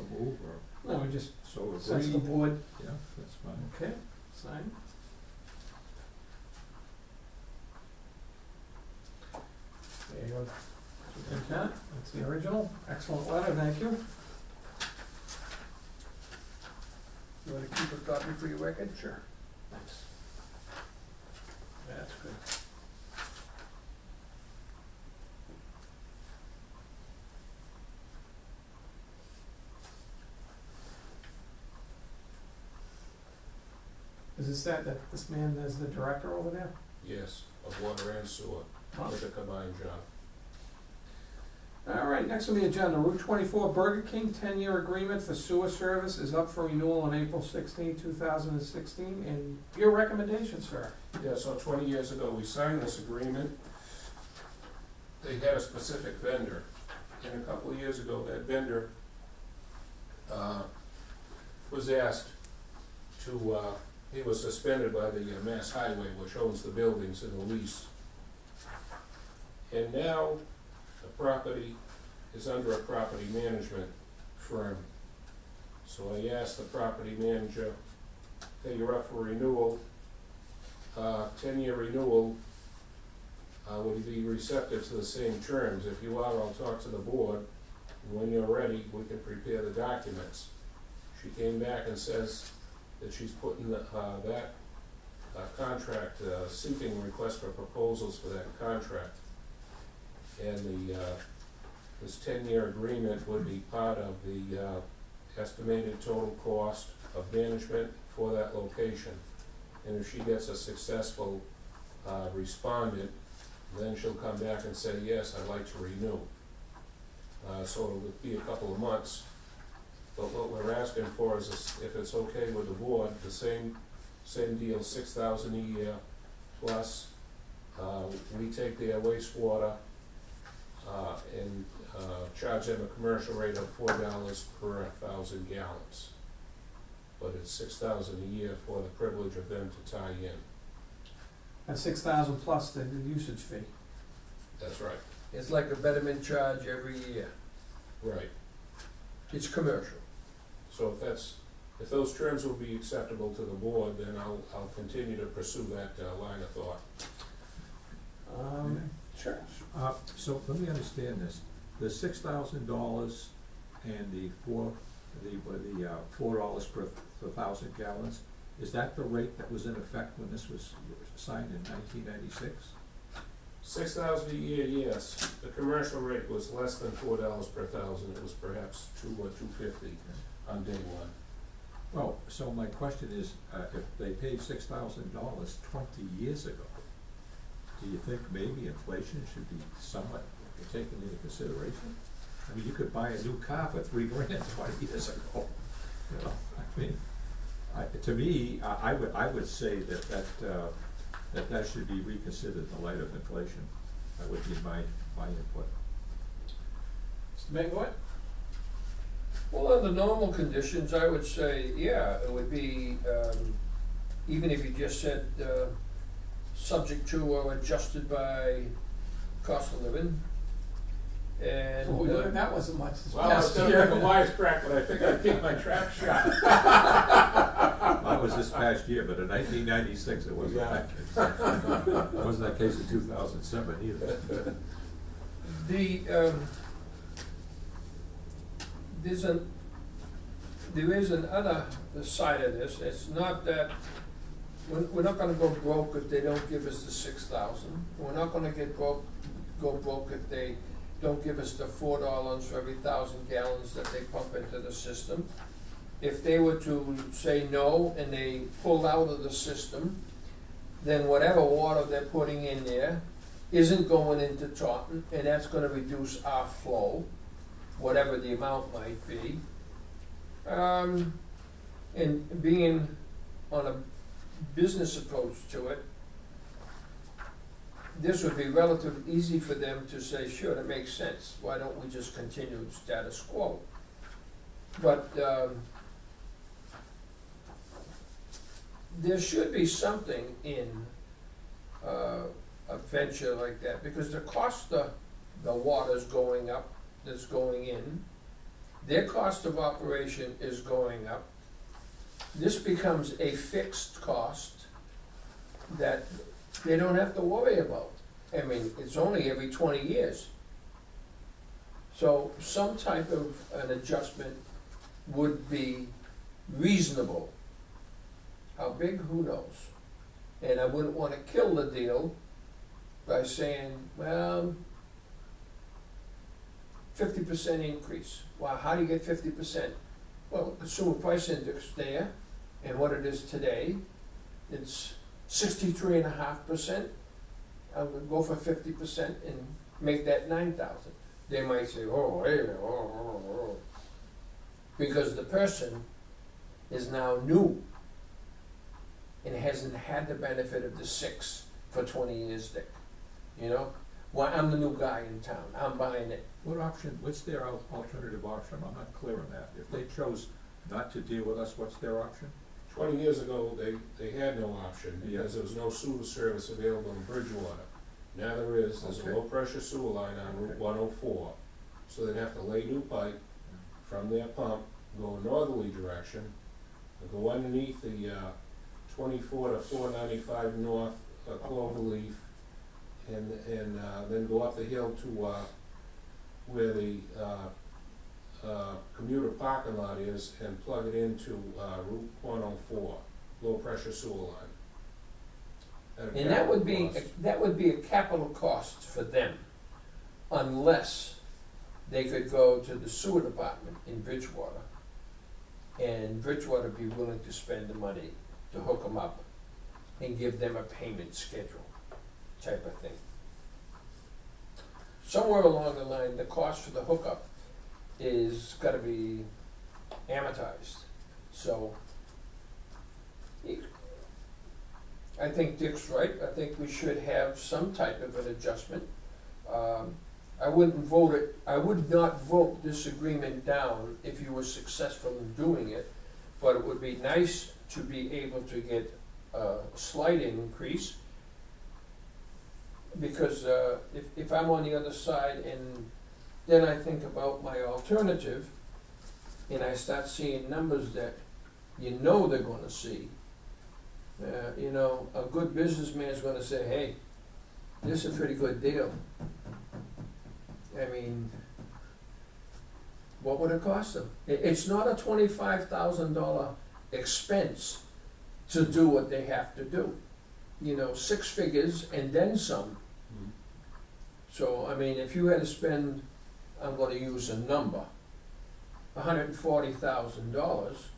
move, or No, we just so sense the agree. board. Yeah, that's fine. Okay, sign. There you go. Superintendent, that's the original. Excellent letter, thank you. You wanna keep a copy for your record? Sure. Thanks. That's good. Is that this man is the director over there? Yes, of water and sewer, Huh. with a combined job. All right, next on the agenda, Route 24 Burger King 10-year agreement for sewer service is up for renewal on April 16, 2016, and your recommendation, sir? Yeah, so 20 years ago, we signed this agreement. They had a specific vendor, and a couple of years ago, that vendor was asked to, he was suspended by the Mass Highway, which owns the buildings in the lease. And now, the property is under a property management firm. So I asked the property manager, hey, you're up for renewal, 10-year renewal, would you be receptive to the same terms? If you are, I'll talk to the board, and when you're ready, we can prepare the documents. She came back and says that she's putting that contract, seeking request for proposals for that contract. And this 10-year agreement would be part of the estimated total cost of management for that location. And if she gets a successful respondent, then she'll come back and say, yes, I'd like to renew. So it'll be a couple of months. But what we're asking for is, if it's okay with the board, the same deal, $6,000 a year, plus we take their wastewater and charge them a commercial rate of $4 per 1,000 gallons. But it's $6,000 a year for the privilege of them to tie in. That's 6,000 plus the usage fee. That's right. It's like a betterment charge every year. Right. It's commercial. So if those terms will be acceptable to the board, then I'll continue to pursue that line of thought. Sure. So let me understand this. The $6,000 and the $4 per 1,000 gallons, is that the rate that was in effect when this was signed in 1996? $6,000 a year, yes. The commercial rate was less than $4 per 1,000. It was perhaps $2 or $2.50 on day one. Well, so my question is, if they paid $6,000 20 years ago, do you think maybe inflation should be somewhat taken into consideration? I mean, you could buy a new car for $3 grand 20 years ago. You know, I mean, to me, I would say that should be reconsidered in the light of inflation. That would be my input. Mr. Maywood? Well, under normal conditions, I would say, yeah, it would be, even if you just said, subject to or adjusted by cost of living, Well, we And, learned that wasn't much this Well, I was past gonna make a year. wisecrack, but I think I keep my trap shut. That was this past year, but in 1996, it wasn't that case. It wasn't that case in 2007 either. there is another side of this. It's not that, we're not gonna go broke if they don't give us the 6,000. We're not gonna go broke if they don't give us the $4 for every 1,000 gallons that they pump into the system. If they were to say no and they pull out of the system, then whatever water they're putting in there isn't going into Taunton, and that's gonna reduce our flow, whatever the amount might be. And being on a business approach to it, this would be relatively easy for them to say, sure, that makes sense, why don't we just continue status quo? But, there should be something in, a venture like that, because the cost of the water's going up, that's going in, their cost of operation is going up. This becomes a fixed cost that they don't have to worry about. I mean, it's only every 20 years. So some type of an adjustment would be reasonable. How big, who knows? And I wouldn't wanna kill the deal by saying, well, 50% increase. Well, how do you get 50%? Well, consumer price index there, and what it is today, it's 63.5%. I would go for 50% and make that 9,000. They might say, oh, wait a minute, oh. Because the person is now new and hasn't had the benefit of the 6 for 20 years, Dick. You know? Well, I'm the new guy in town, I'm buying it. What's their alternative option? I'm not clear on that. If they chose not to deal with us, what's their option? 20 years ago, they had no option, because there was no sewer service available in Bridgewater. Now there is, there's a Okay. low-pressure sewer line on Route Okay. 104, so they'd have to lay new pipe from their pump, go a northerly direction, and go underneath the 24 to 495 north Cloverleaf, and then go up the hill to where the commuter parking lot is, and plug it into Route 104, low-pressure sewer line. At a And that would be, capital cost. that would be a capital cost for them, unless they could go to the sewer department in Bridgewater, and Bridgewater be willing to spend the money to hook them up and give them a payment schedule type of thing. Somewhere along the line, the cost for the hookup is gotta be amortized, so I think Dick's right. I think we should have some type of an adjustment. I would not vote this agreement down if you were successful in doing it, but it would be nice to be able to get a slight increase, because if I'm on the other side and then I think about my alternative, and I start seeing numbers that you know they're gonna see, you know, a good businessman's gonna say, hey, this is a pretty good deal. I mean, what would it cost them? It's not a $25,000 expense to do what they have to do. You know, 6 figures and then some. Mhm. So, I mean, if you had to spend, I'm gonna use a number, $140,000,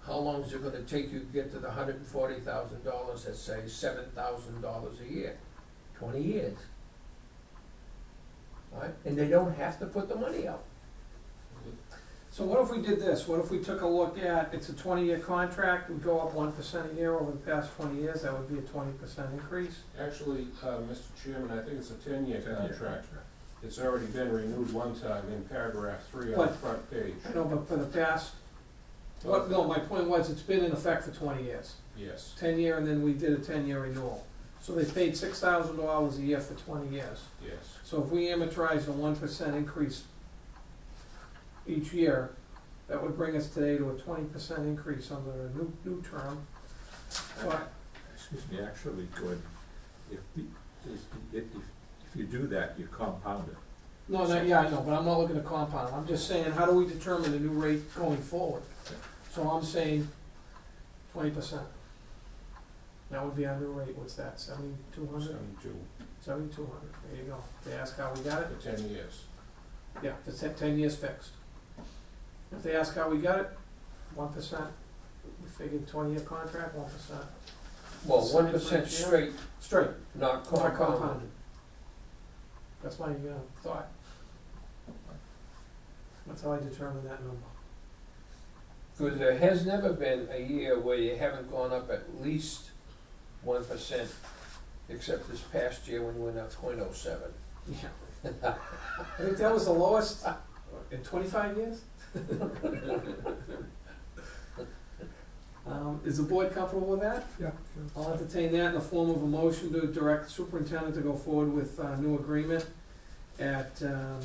how long is it gonna take you to get to the $140,000, let's say $7,000 a year? 20 years. Right? And they don't have to put the money out. So what if we did this? What if we took a look at, it's a 20-year contract, we go up 1% a year over the past 20 years, that would be a 20% increase? Actually, Mr. Chairman, I think it's a 10-year contract. It's already been renewed one time in paragraph 3 on the But- front page. I know, but for the past, no, my point was, it's been in effect for 20 years. Yes. 10-year, and then we did a 10-year renewal. So they paid $6,000 a year for 20 years. Yes. So if we amortize a 1% increase each year, that would bring us today to a 20% increase under a new term. So Excuse me, actually could, if you do that, you compound it. no, yeah, I know, but I'm not looking at compound. I'm just saying, how do we determine the new rate going forward? So I'm saying 20%. That would be our new rate. What's that, 7,200? 72 7,200, there you go. They ask how we got it? for 10 years. Yeah, the 10 years fixed. If they ask how we got it, 1%. We figured 20-year contract, 1%. Well, Same 1% for each year? straight, Straight, not not compounded. compounded. That's my thought. That's how I determine that number. Because there has never been a year where you haven't gone up at least 1%, except this past year when you went up 0.07. Yeah. I think that was the lowest in 25 years. Is the board comfortable with that? Yeah. I'll entertain that in the form of a motion to direct the superintendent to go forward with a new agreement at A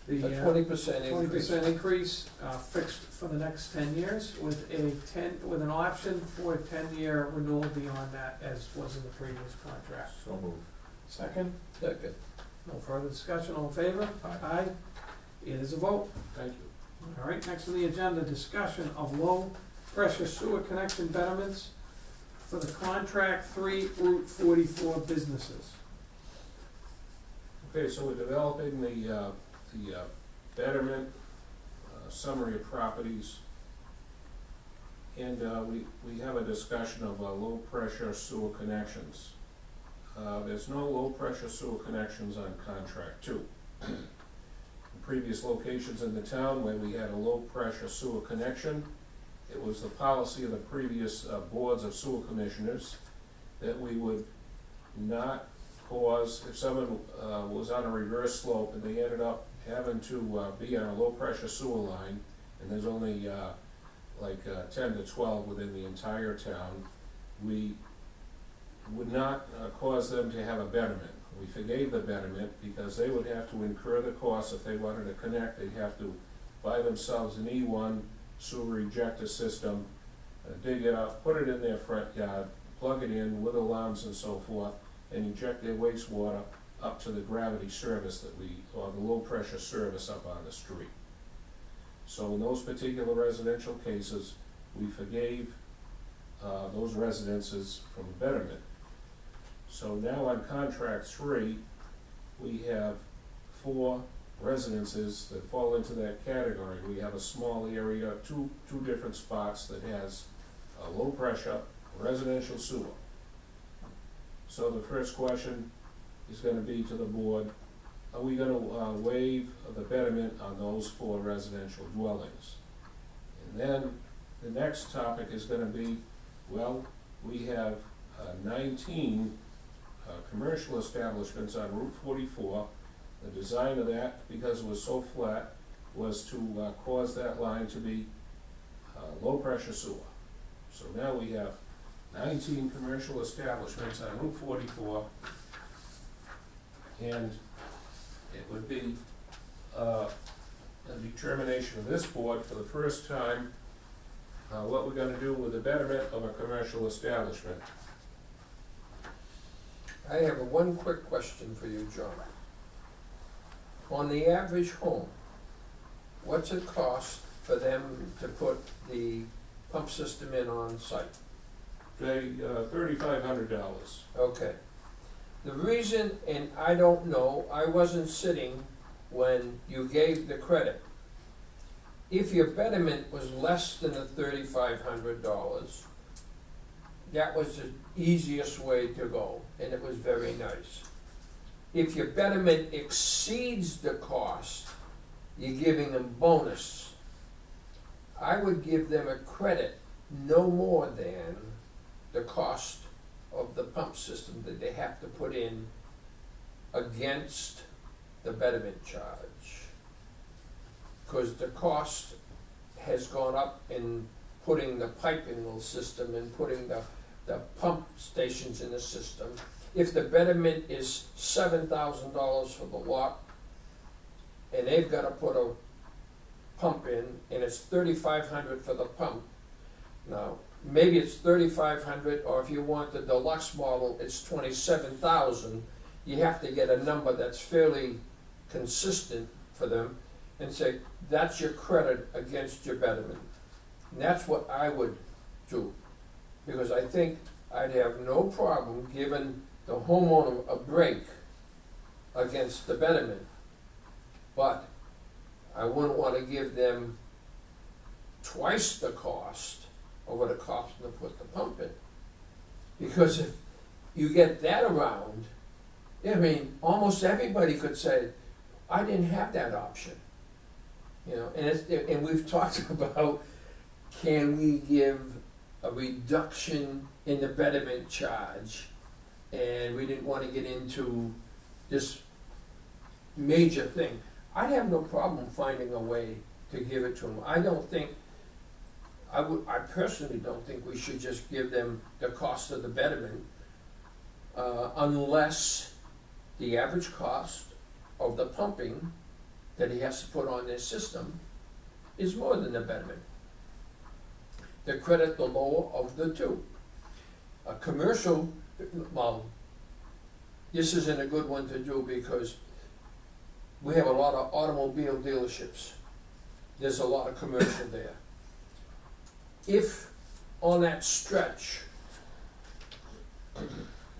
the 20% increase. 20% increase, fixed for the next 10 years with with an option for a 10-year renewal beyond that, as was in the previous contract. So moved. Second, Second. no further discussion, all in favor? Aye. Aye. It is a vote. Thank you. All right, next on the agenda, discussion of low-pressure sewer connection betterments for the contract 3 Route 44 businesses. Okay, so we're developing the betterment summary of properties. And we have a discussion of low-pressure sewer connections. There's no low-pressure sewer connections on contract 2. Previous locations in the town where we had a low-pressure sewer connection, it was the policy of the previous boards of sewer commissioners that we would not cause, if someone was on a reverse slope and they ended up having to be on a low-pressure sewer line, and there's only like 10 to 12 within the entire town, we would not cause them to have a betterment. We forgave the betterment because they would have to incur the cost. If they wanted to connect, they'd have to buy themselves an E1 sewer ejector system, dig it up, put it in their front yard, plug it in with alarms and so forth, and inject their wastewater up to the gravity service or the low pressure service up on the street. So in those particular residential cases, we forgave those residences from betterment. So now on contract 3, we have 4 residences that fall into that category. We have a small area, two different spots that has a low pressure residential sewer. So the first question is going to be to the board, are we going to waive the betterment on those 4 residential dwellings? And then the next topic is going to be, well, we have 19 commercial establishments on Route 44. The design of that, because it was so flat, was to cause that line to be low pressure sewer. So now we have 19 commercial establishments on Route 44, and it would be a determination of this board for the first time what we're going to do with the betterment of a commercial establishment. I have one quick question for you, John. On the average home, what's it cost for them to put the pump system in on site? Pay $3,500. Okay. The reason, and I don't know, I wasn't sitting when you gave the credit. If your betterment was less than the $3,500, that was the easiest way to go, and it was very nice. If your betterment exceeds the cost, you're giving them bonus. I would give them a credit no more than the cost of the pump system that they have to put in against the betterment charge. Because the cost has gone up in putting the piping system and putting the the pump stations in the system. If the betterment is $7,000 for the lot, and they've gotta put a pump in, and it's $3,500 for the pump. Now, maybe it's $3,500, or if you want the deluxe model, it's $27,000. You have to get a number that's fairly consistent for them, and say, that's your credit against your betterment. And that's what I would do, because I think I'd have no problem giving the homeowner a break against the betterment. But I wouldn't want to give them twice the cost of what it costs them to put the pump in. Because if you get that around, I mean, almost everybody could say, I didn't have that option. You know, and we've talked about, can we give a reduction in the betterment charge? And we didn't want to get into this major thing. I'd have no problem finding a way to give it to them. I personally don't think we should just give them the cost of the betterment, unless the average cost of the pumping that he has to put on their system is more than the betterment. They credit the lower of the two. A commercial, well, this isn't a good one to do because we have a lot of automobile dealerships. There's a lot of commercial there. If on that stretch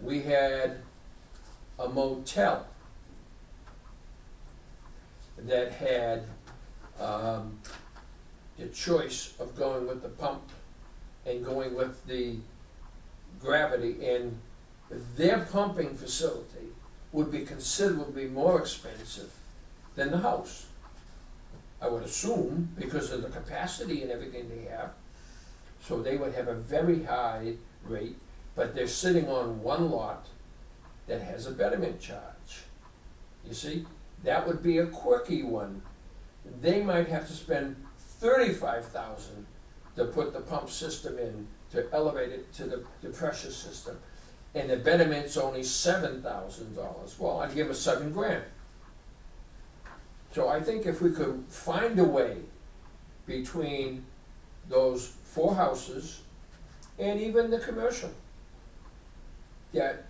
we had a motel that had the choice of going with the pump and going with the gravity, and their pumping facility would be considerably more expensive than the house, I would assume, because of the capacity and everything they have. So they would have a very high rate, but they're sitting on one lot that has a betterment charge. You see, that would be a quirky one. They might have to spend $35,000 to put the pump system in, to elevate it to the pressure system, and the betterment's only $7,000. Well, I'd give them $7,000. So I think if we could find a way between those 4 houses and even the commercial, that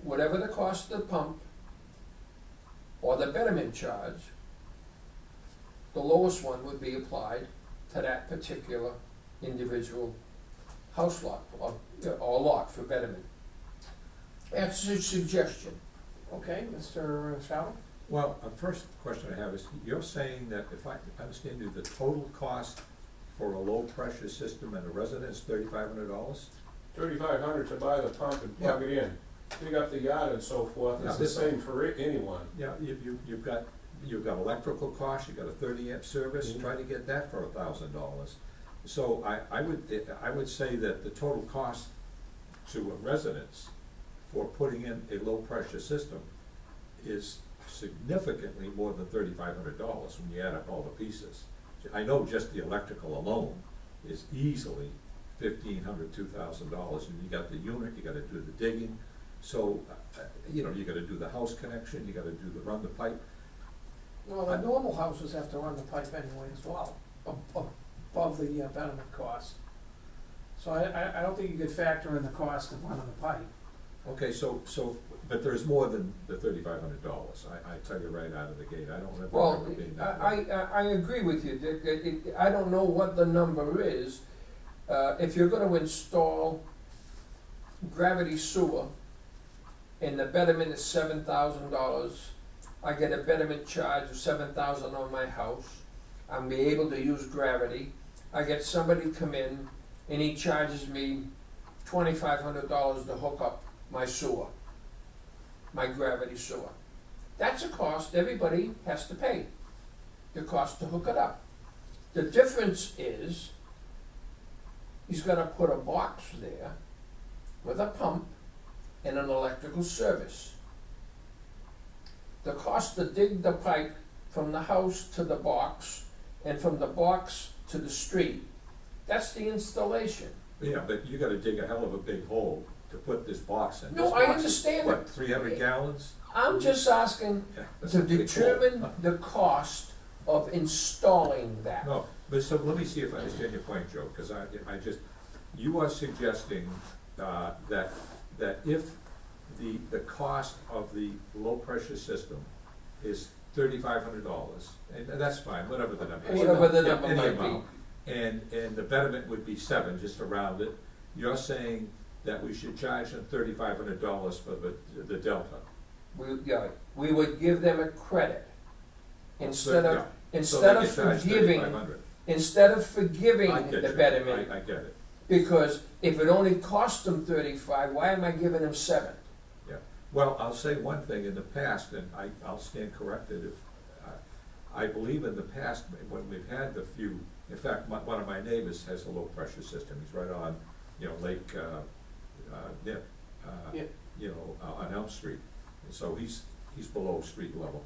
whatever the cost of the pump or the betterment charge, the lowest one would be applied to that particular individual house lot or lot for betterment. That's a suggestion. Okay, Mr. Shallow? Well, the first question I have is, you're saying that, if I understand you, the total cost for a low-pressure system in a residence, $3,500? $3,500 to buy the pump and plug it in, dig up the yard and so forth. Yeah, It's the same for anyone. Yeah, you've got electrical costs, you've got a 30-amp service, try to get that for $1,000. So I would say that the total cost to a residence for putting in a low-pressure system is significantly more than $3,500 when you add up all the pieces. I know just the electrical alone is easily $1,500, $2,000, and you got the unit, you gotta do the digging, so, you gotta do the house connection, you gotta run the pipe. Well, the normal houses have to run the pipe anyway as well, above the betterment cost. So I don't think you could factor in the cost of running the pipe. Okay, so, but there's more than the $3,500, I tell you right out of the gate, I don't remember Well, ever being that low. I agree with you, Dick. I don't know what the number is. If you're gonna install gravity sewer and the betterment is $7,000, I get a betterment charge of $7,000 on my house. I'm be able to use gravity. I get somebody come in and he charges me $2,500 to hook up my sewer, my gravity sewer. That's a cost everybody has to pay, the cost to hook it up. The difference is he's gonna put a box there with a pump and an electrical service. The cost to dig the pipe from the house to the box and from the box to the street, that's the installation. Yeah, but you gotta dig a hell of a big hole to put this box in. No, This I box is, understand what, it. 300 gallons? I'm just asking Yeah, that's to a big hole. determine the cost of installing that. No, but so let me see if I understand your point, Joe, because I just, you are suggesting, that if the cost of the low-pressure system is $3,500, and that's fine, whatever the number is. Whatever the Yeah, number any might be. amount, and the betterment would be 7, just to round it, you're saying that we should charge them $3,500 for the delta. We would give them a credit instead So, of, yeah. instead of So they get charged forgiving, $3,500. instead of forgiving I get the you. betterment. I get it. Because if it only cost them 35, why am I giving them 7? Yeah, well, I'll say one thing, in the past, and I'll stand corrected if, I believe in the past, when we've had the few, in fact, one of my neighbors has a low-pressure system, he's right on, Lake, Nip, Yeah. On Elm Street, and so he's below street level.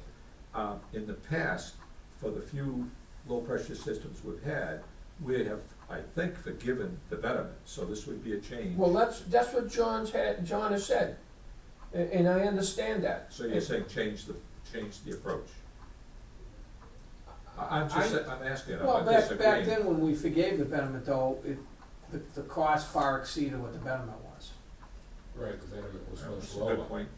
In the past, for the few low-pressure systems we've had, we have, I think, forgiven the betterment, so this would be a change. Well, that's what John has said, and I understand that. So you're saying change the approach? I'm asking, I'm Well, not back disagreeing. then, when we forgave the betterment though, the cost far exceeded what the betterment was. Right, the betterment was That's much a lower. good point.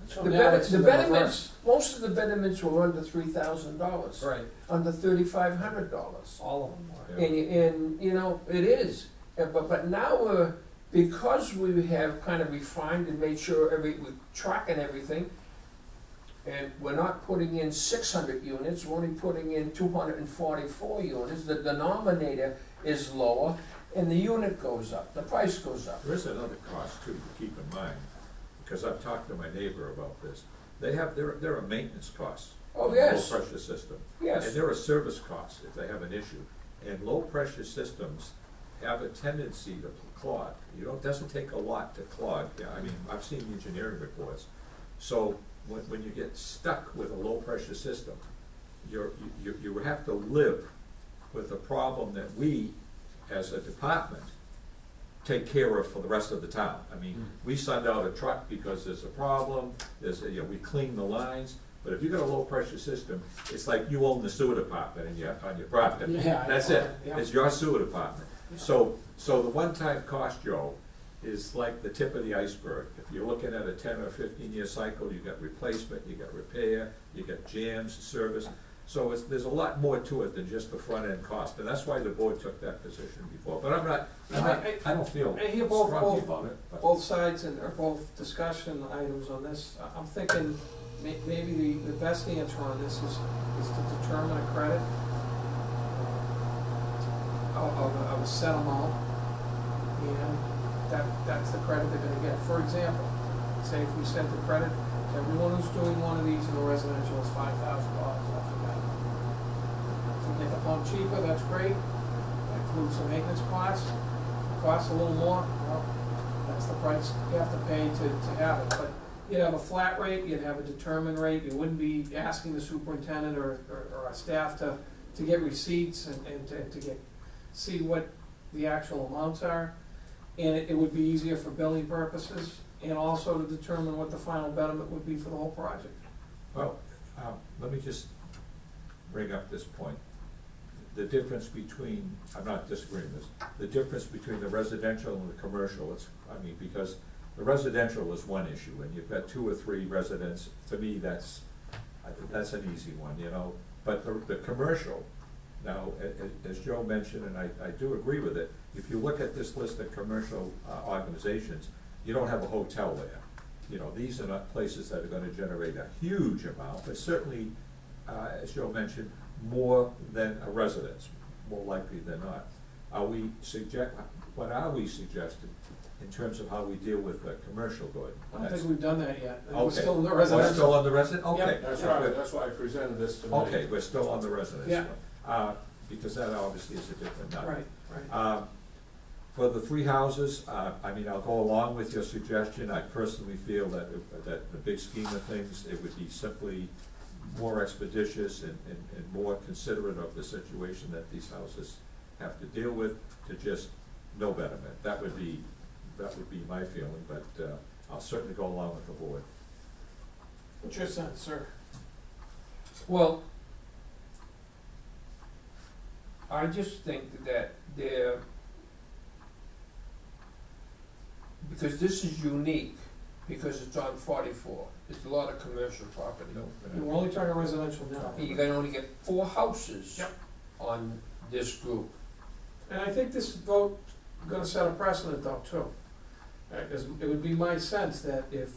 So The now it's in betterments, reverse. most of the betterments were under $3,000, Right, under $3,500. all of them were. Yeah. And it is, but now because we have kind of refined and made sure we're tracking everything, and we're not putting in 600 units, we're only putting in 244 units, the denominator is lower, and the unit goes up, the price goes up. There is another cost too, to keep in mind, because I've talked to my neighbor about this. There are maintenance costs. Oh, on the yes. Low-pressure system. Yes. And there are service costs if they have an issue. And low-pressure systems have a tendency to clog. It doesn't take a lot to clog. Yeah, I mean, I've seen engineering reports. So when you get stuck with a low-pressure system, you have to live with a problem that we, as a department, take care of for the rest of the town. I mean, we send out a truck because there's a problem, we clean the lines, but if you've got a low-pressure system, it's like you own the sewer department on your property. Yeah, That's it, yeah. it's your sewer department. Yeah. So the one-time cost, Joe, is like the tip of the iceberg. If you're looking at a 10 or 15-year cycle, you got replacement, you got repair, you got jams, service. So there's a lot more to it than just the front-end cost, and that's why the board took that position before. But I don't feel I hear both strongly about it. but- both sides or both discussion items on this. I'm thinking maybe the best answer on this is to determine a credit of a set amount, and that's the credit they're gonna get. For example, say if we sent the credit to everyone who's doing one of these in a residential, it's $5,000 off the bat. If we get the pump cheaper, that's great. That includes the maintenance costs. Costs a little more, well, that's the price you have to pay to have it. But you'd have a flat rate, you'd have a determined rate, you wouldn't be asking the superintendent or our staff to get receipts and to see what the actual amounts are. And it would be easier for billing purposes, and also to determine what the final betterment would be for the whole project. Well, let me just bring up this point. The difference between, I'm not disagreeing with this, the difference between the residential and the commercial, because the residential is one issue, and you've got 2 or 3 residents, to me, that's an easy one, But the commercial, now, as Joe mentioned, and I do agree with it, if you look at this list of commercial organizations, you don't have a hotel there. These are not places that are gonna generate a huge amount, but certainly, as Joe mentioned, more than a residence, more likely than not. What are we suggesting in terms of how we deal with the commercial good? I don't think we've done that yet. We're Okay. still in the We're residential. still on the resident, okay. Yep. That's right, that's why I presented this tonight. Okay, we're still on the residence Yeah. one, because that obviously is a different nut. Right. For the 3 houses, I'll go along with your suggestion. I personally feel that the big scheme of things, it would be simply more expeditious and more considerate of the situation that these houses have to deal with, to just no betterment. That would be my feeling, but, I'll certainly go along with the board. What's your sense, sir? Well, I just think that because this is unique, because it's on 44, it's a lot of commercial property. No, We're only talking residential now. You can only get 4 houses Yep. on this group. And I think this vote gonna set a precedent though, too. Because it would be my sense that if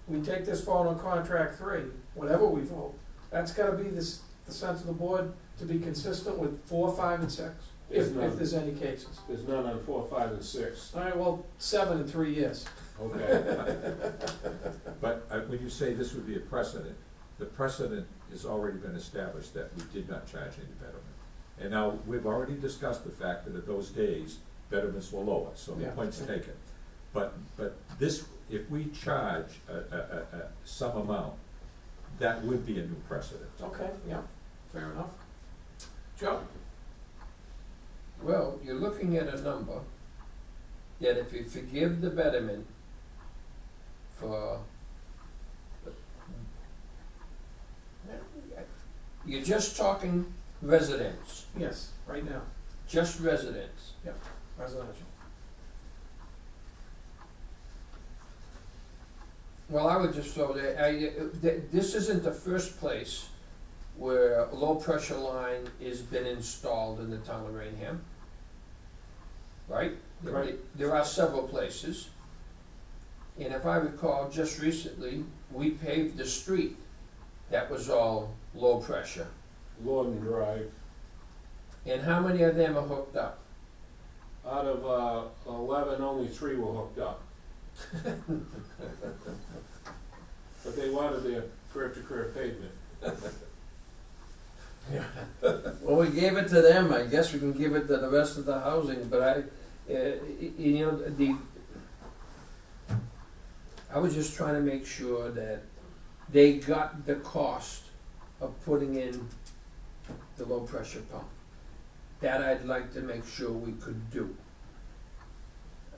we take this vote on contract 3, whatever we vote, that's gotta be the sense of the board to be consistent with 4, 5, and 6, if there's any cases. There's none on 4, 5, and 6. All right, well, 7 in 3 years. Okay. But when you say this would be a precedent, the precedent has already been established that we did not charge any betterment. And now, we've already discussed the fact that at those days, betterments were lower, so the Yeah. point's taken. But this, if we charge some amount, that would be a new precedent. Okay, yeah, fair enough. Joe? Well, you're looking at a number that if you forgive the betterment for, you're just talking residents, Yes, right now, just residents. residential. Well, I would just throw that, this isn't the first place where a low-pressure line has been installed in the town of Raynham. Right? Right. There are several places. And if I recall, just recently, we paved the street. That was all low pressure. Lorden Drive. And how many of them are hooked up? Out of 11, only 3 were hooked up. But they wanted their curb-to-curb pavement. Well, we gave it to them, I guess we can give it to the rest of the housing, but I was just trying to make sure that they got the cost of putting in the low pressure pump. That I'd like to make sure we could do.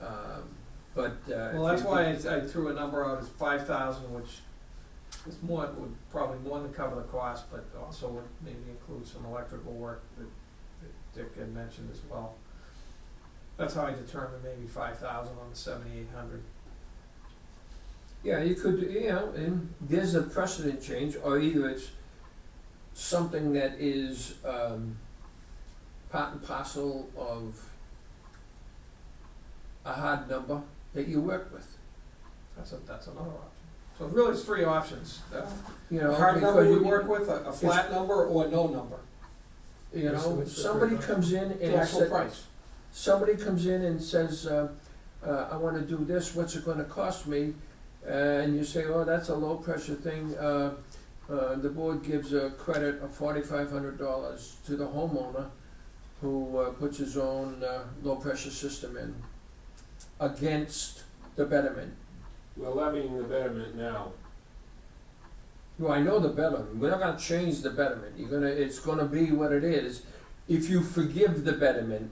Well, that's why I threw a number out as 5,000, which is more, would probably more than cover the cost, but also would maybe include some electrical work that Dick had mentioned as well. That's how I determined maybe 5,000 on the 7,800. Yeah, you could, and there's a precedent change, or either it's something that is part and parcel of a hard number that you work with. That's another option. So really, it's 3 options. You A hard number we because work with, a flat number, or no number. You know, What's the somebody third comes in The and actual price. somebody comes in and says, I wanna do this, what's it gonna cost me? And you say, oh, that's a low pressure thing, the board gives a credit of $4,500 to the homeowner who puts his own low pressure system in against the betterment. We're levying the betterment now. Well, I know the betterment, we're not gonna change the betterment, it's gonna be what it is. If you forgive the betterment,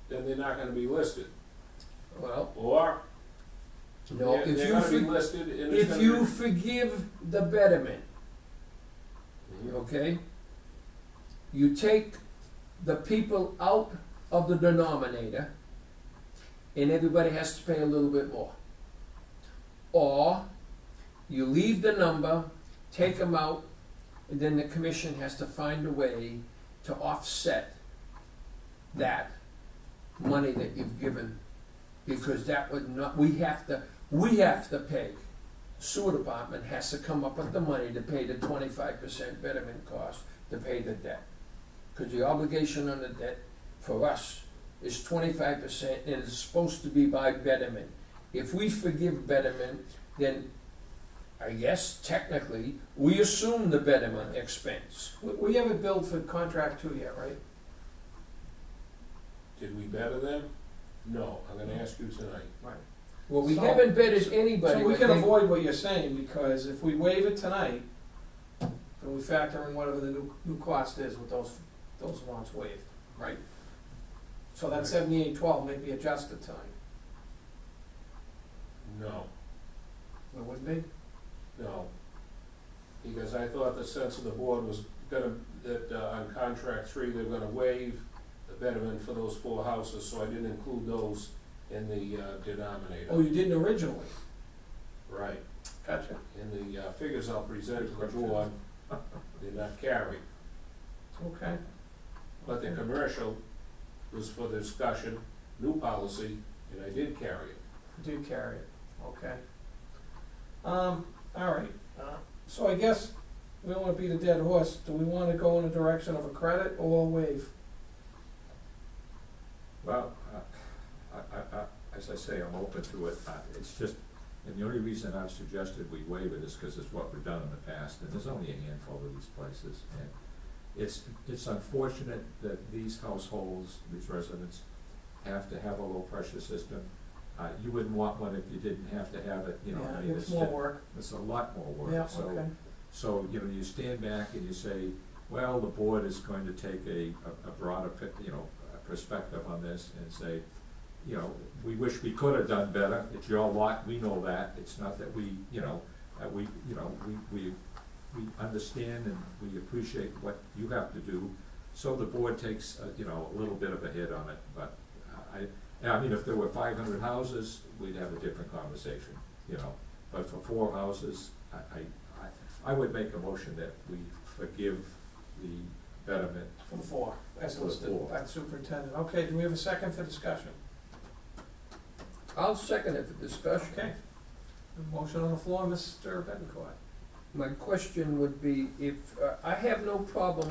Then they're not gonna be listed. well, Or no, they're if gonna be you, listed and it's if gonna you be... forgive the betterment, Mhm. okay? You take the people out of the denominator, and everybody has to pay a little bit more. Or, you leave the number, take them out, and then the commission has to find a way to offset that money that you've given, because that would not, we have to pay. Sewer department has to come up with the money to pay the 25% betterment cost to pay the debt. Because the obligation on the debt for us is 25%, and it's supposed to be by betterment. If we forgive betterment, then I guess technically, we assume the betterment expense. We haven't billed for contract 2 yet, right? Did we better them? No, I'm gonna ask you tonight. Right. Well, we So- haven't bettered anybody. So we but can they- avoid what you're saying, because if we waive it tonight, then we factor in whatever the new cost is with those amounts waived, right? So that Right. 7812 may be adjusted tonight. No, It wouldn't be? no. Because I thought the sense of the board was that on contract 3, they're gonna waive the betterment for those 4 houses, so I didn't include those in the denominator. Oh, you didn't originally? Right. Gotcha. And the figures I'll present to the board, they're not carried. Okay. But the commercial was for the discussion, new policy, and I did carry it. You did carry it, okay. All right, so I guess we don't wanna beat a dead horse. Do we wanna go in the direction of a credit or a waive? Well, as I say, I'm open to it. It's just, and the only reason I've suggested we waive it is because it's what we've done in the past, and there's only a handful of these places. And it's unfortunate that these households, these residents, have to have a low pressure system. You wouldn't want one if you didn't have to have it, you know, I mean, Yeah, it's more work. it's a lot more work. Yeah, So, okay. so, you know, you stand back and you say, well, the board is going to take a broader, perspective on this and say, you know, we wish we could have done better. It's your lot, we know that. It's not that we, we understand and we appreciate what you have to do. So the board takes, a little bit of a hit on it, but I mean, if there were 500 houses, we'd have a different conversation, But for 4 houses, I would make a motion that we forgive the betterment. For the 4, as For the listed 4. by the superintendent. Okay, do we have a second for discussion? I'll second it for discussion. Okay. A motion on the floor, Mr. Betancourt. My question would be, if, I have no problem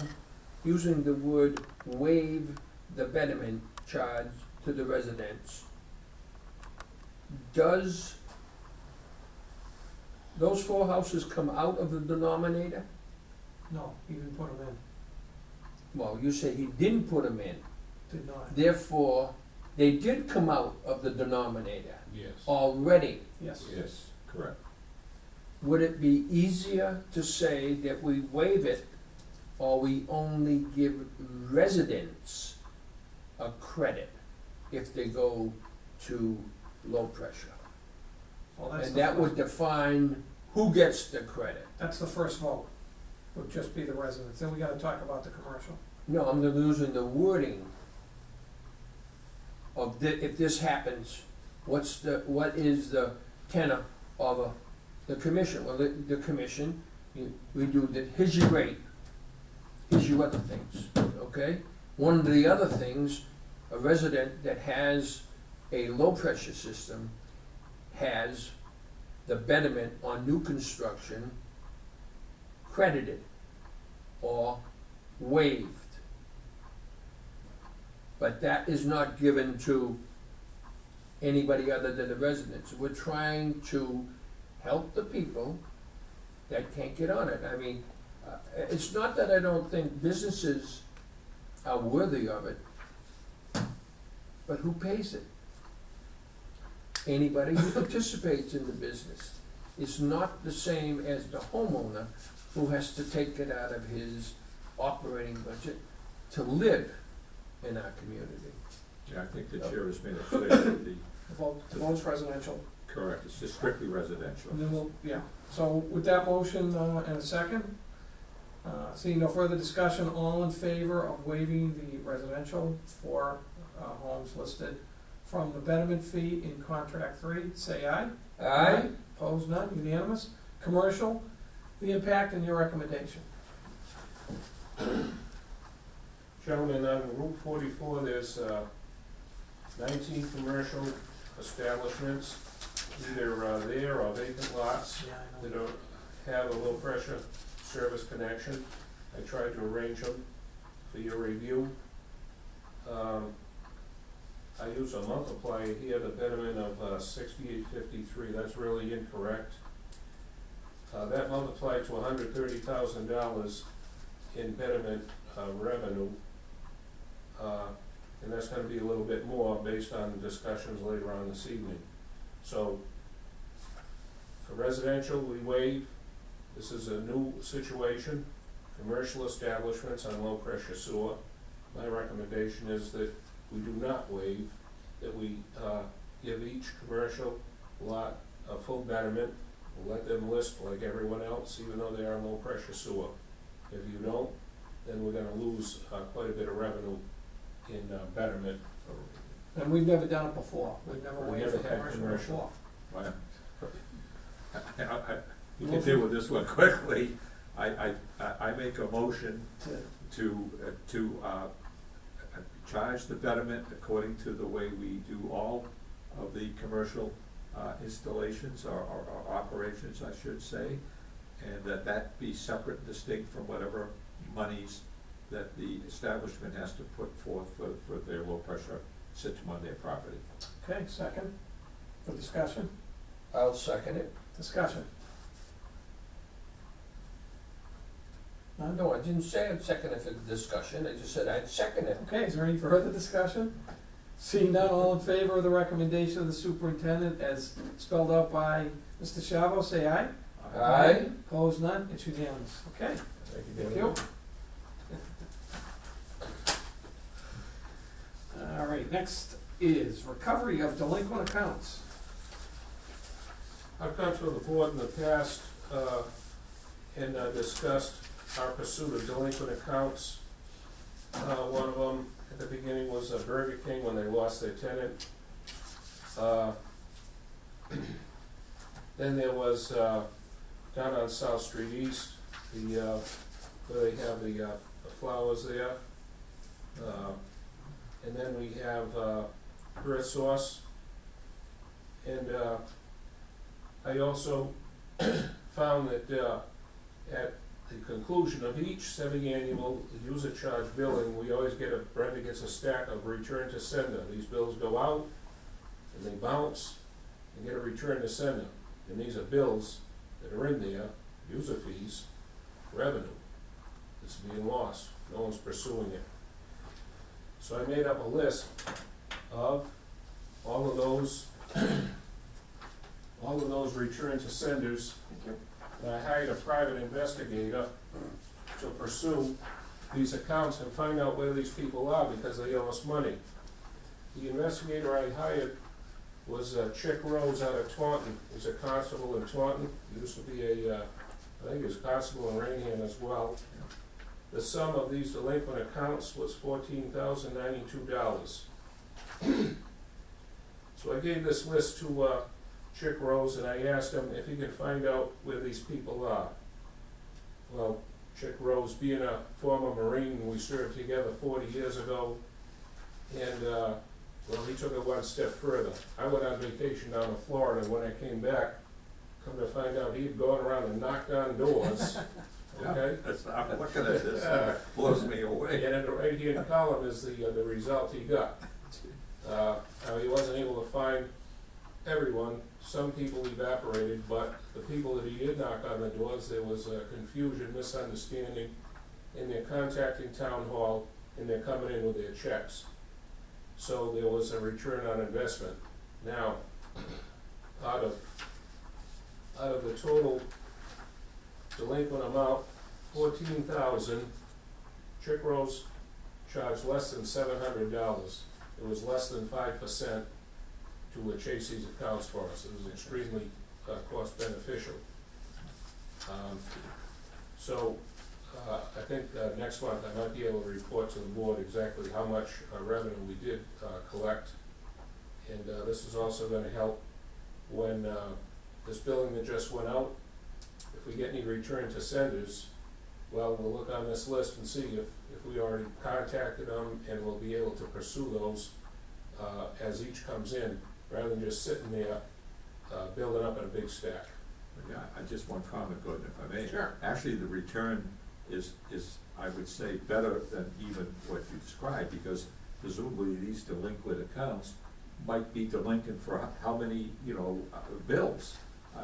using the word waive the betterment charge to the residents. Does those 4 houses come out of the denominator? No, he didn't put them in. Well, you say he didn't put them in, Did not. therefore, they did come out of the denominator Yes. already. Yes. Yes, correct. Would it be easier to say that we waive it, or we only give residents a credit if they go to low pressure? Well, that's And the that would first, define who gets the credit. that's the first vote. Would just be the residents. Then we gotta talk about the commercial. No, I'm losing the wording of if this happens, what is the tenor of the commission? Well, the commission, we do that, here's your rate, here's your other things, okay? One of the other things, a resident that has a low pressure system has the betterment on new construction credited or waived. But that is not given to anybody other than the residents. We're trying to help the people that can't get on it. I mean, it's not that I don't think businesses are worthy of it, but who pays it? Anybody who participates in the business. It's not the same as the homeowner who has to take it out of his operating budget to live in our community. Yeah, I think the chair has made it clear that The vote's residential. correct, it's just strictly residential. And then we'll, yeah, so with that motion and a second, seeing no further discussion, all in favor of waiving the residential for homes listed from the betterment fee in contract 3, say aye. Aye? Opposed, none, unanimous. Commercial, the impact and your recommendation. Gentlemen, on Route 44, there's 19 commercial establishments, either there or vacant lots Yeah, I that have a low pressure service connection. I tried to arrange them for your review. I use a multiplier here, the betterment of 6853, that's really incorrect. That multiplied to $130,000 in betterment revenue, and that's gonna be a little bit more based on discussions later on this evening. So, for residential, we waive, this is a new situation, commercial establishments on low pressure sewer. My recommendation is that we do not waive, that we give each commercial lot a full betterment. We'll let them list like everyone else, even though they are low pressure sewer. If you don't, then we're gonna lose quite a bit of revenue in betterment. And we've never done it before, we've never We waived for never had commercial commercial. before. You can deal with this one quickly. I make a motion to charge the betterment according to the way we do all of the commercial installations or operations, I should say, and that be separate and distinct from whatever monies that the establishment has to put forth for their low pressure system on their property. Okay, second, for discussion, I'll second it. discussion. No, I didn't say I'd second it for discussion, I just said I'd second it. Okay, is there any further discussion? Seeing none, all in favor of the recommendation of the superintendent as spelled out by Mr. Shavo, say aye. Aye. Opposed, none, it's unanimous, okay, thank you. All right, next is recovery of delinquent accounts. I've come to the board in the past and discussed our pursuit of delinquent accounts. One of them at the beginning was Burger King when they lost their tenant. Then there was down on South Street East, where they have the flowers there. And then we have Earth Source. And I also found that at the conclusion of each semi-annual user charge billing, we always get Brenda gets a stack of return to sender. These bills go out and they bounce and get a return to sender. And these are bills that are in there, user fees, revenue that's being lost. No one's pursuing it. So I made up a list of all of those return to senders. And I hired a private investigator to pursue these accounts and find out where these people are because they owe us money. The investigator I hired was Chick Rose out of Taunton. He's a constable in Taunton. He used to be I think he was a constable in Raynham as well. The sum of these delinquent accounts was $14,092. So I gave this list to Chick Rose and I asked him if he could find out where these people are. Well, Chick Rose, being a former Marine, we served together 40 years ago, and well, he took it one step further. I went on vacation down to Florida, and when I came back, come to find out he'd gone around and knocked on doors. Okay? I'm looking at this, it blows me away. And in the right-hand column is the result he got. Now, he wasn't able to find everyone. Some people evaporated, but the people that he did knock on the doors, there was confusion, misunderstanding, and they're contacting town hall, and they're coming in with their checks. So there was a return on investment. Now, out of the total delinquent amount, 14,000, Chick Rose charged less than $700. It was less than 5% to chase these accounts for us. It was extremely cost beneficial. So I think next month I might be able to report to the board exactly how much revenue we did collect. And this is also going to help when this billing that just went out, if we get any return to senders, well, we'll look on this list and see if we already contacted them, and we'll be able to pursue those as each comes in, rather than just sitting there building up in a big stack. Yeah, I just one comment, Gordon, if I may. Sure. Actually, the return is I would say better than even what you described, because presumably these delinquent accounts might be delinquent for how many, bills.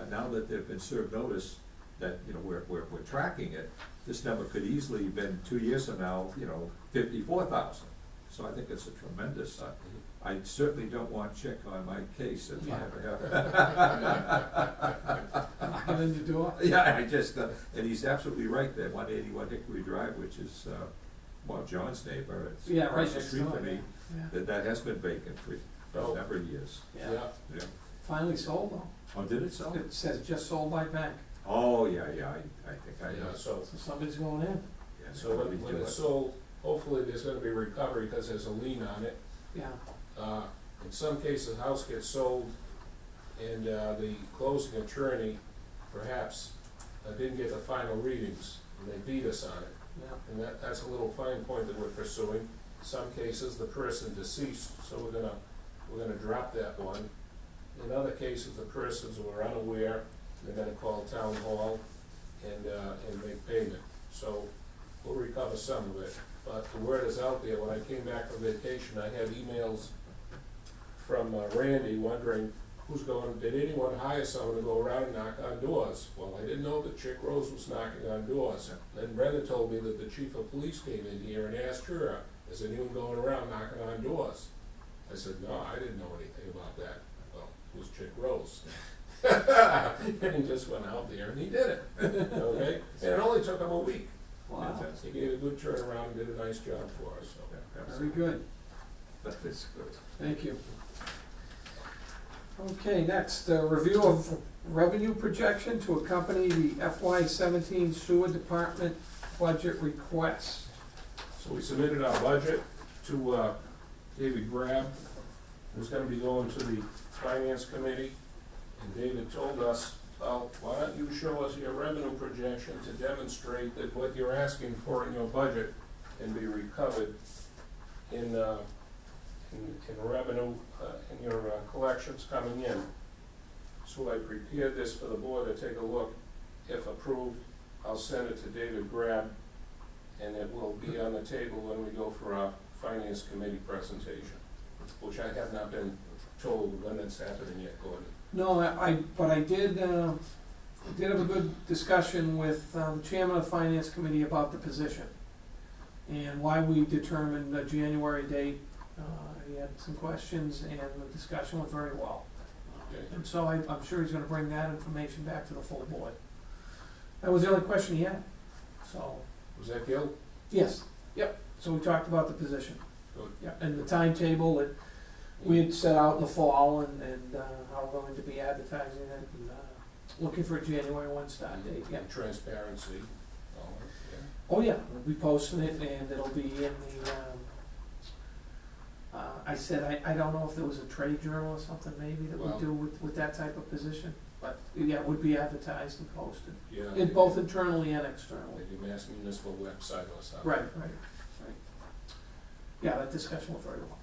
Now that they've been served notice that, we're tracking it, this number could easily have been 2 years from now, 54,000. So I think it's a tremendous, I certainly don't want Chick on my case if I ever have. Knocking on your door? Yeah, and he's absolutely right there, 181 Hickory Drive, which is, John's neighbor, it's Yeah, right across the next street door, from me. Yeah, That has been vacant for Oh. a number of years. yeah. Yeah. Finally sold though. Oh, did it sell? It says just sold by bank, Oh, yeah, I think I know. Yeah, so, so somebody's going in. Yeah, so probably when do it's it. sold, hopefully there's gonna be recovery, because there's a lien on it. Yeah, In some cases, the house gets sold, and the closing attorney perhaps didn't get the final readings, and they beat us on it. yeah. And that's a little fine point that we're pursuing. Some cases, the person deceased, so we're gonna drop that one. In other cases, the persons were unaware, they're gonna call town hall and make payment. So we'll recover some of it, but the word is out there. When I came back from vacation, I had emails from Randy wondering did anyone hire someone to go around and knock on doors? Well, I didn't know that Chick Rose was knocking on doors. Then Brenda told me that the chief of police came in here and asked her, is anyone going around knocking on doors? I said, no, I didn't know anything about that. Well, it was Chick Rose. And he just went out there and he did it, okay? And it only took him a week. Wow, He gave a good turnaround and did a nice job for us, so. Yeah, very absolutely. good, That is good. thank you. Okay, next, review of revenue projection to accompany the FY17 sewer department budget request. So we submitted our budget to David Grab, who's gonna be going to the finance committee. And David told us, well, why don't you show us your revenue projection to demonstrate that what you're asking for in your budget can be recovered in revenue, in your collections coming in. So I prepared this for the board to take a look. If approved, I'll send it to David Grab, and it will be on the table when we go for our finance committee presentation, which I have not been told when it's happening yet, Gordon. No, but I did have a good discussion with the chairman of the finance committee about the position and why we determined a January date. He had some questions and the discussion went very well. Okay. And so I'm sure he's gonna bring that information back to the full board. That was the only question he had, so, Was that Gil? yes, yep, so we talked about the position. Good. Yeah, and the timetable that we had set out in the fall and how we're going to be advertising it and looking for a January 1 start date, yeah. And transparency. Oh, yeah. Oh, yeah, we'll be posting it and it'll be in the, I said, I don't know if there was a trade journal or something maybe that Well- we do with that type of position, but yeah, it would be advertised and posted, Yeah. in both internally and externally. Maybe Mass Municipal website or something. Right. Yeah, that discussion went very well.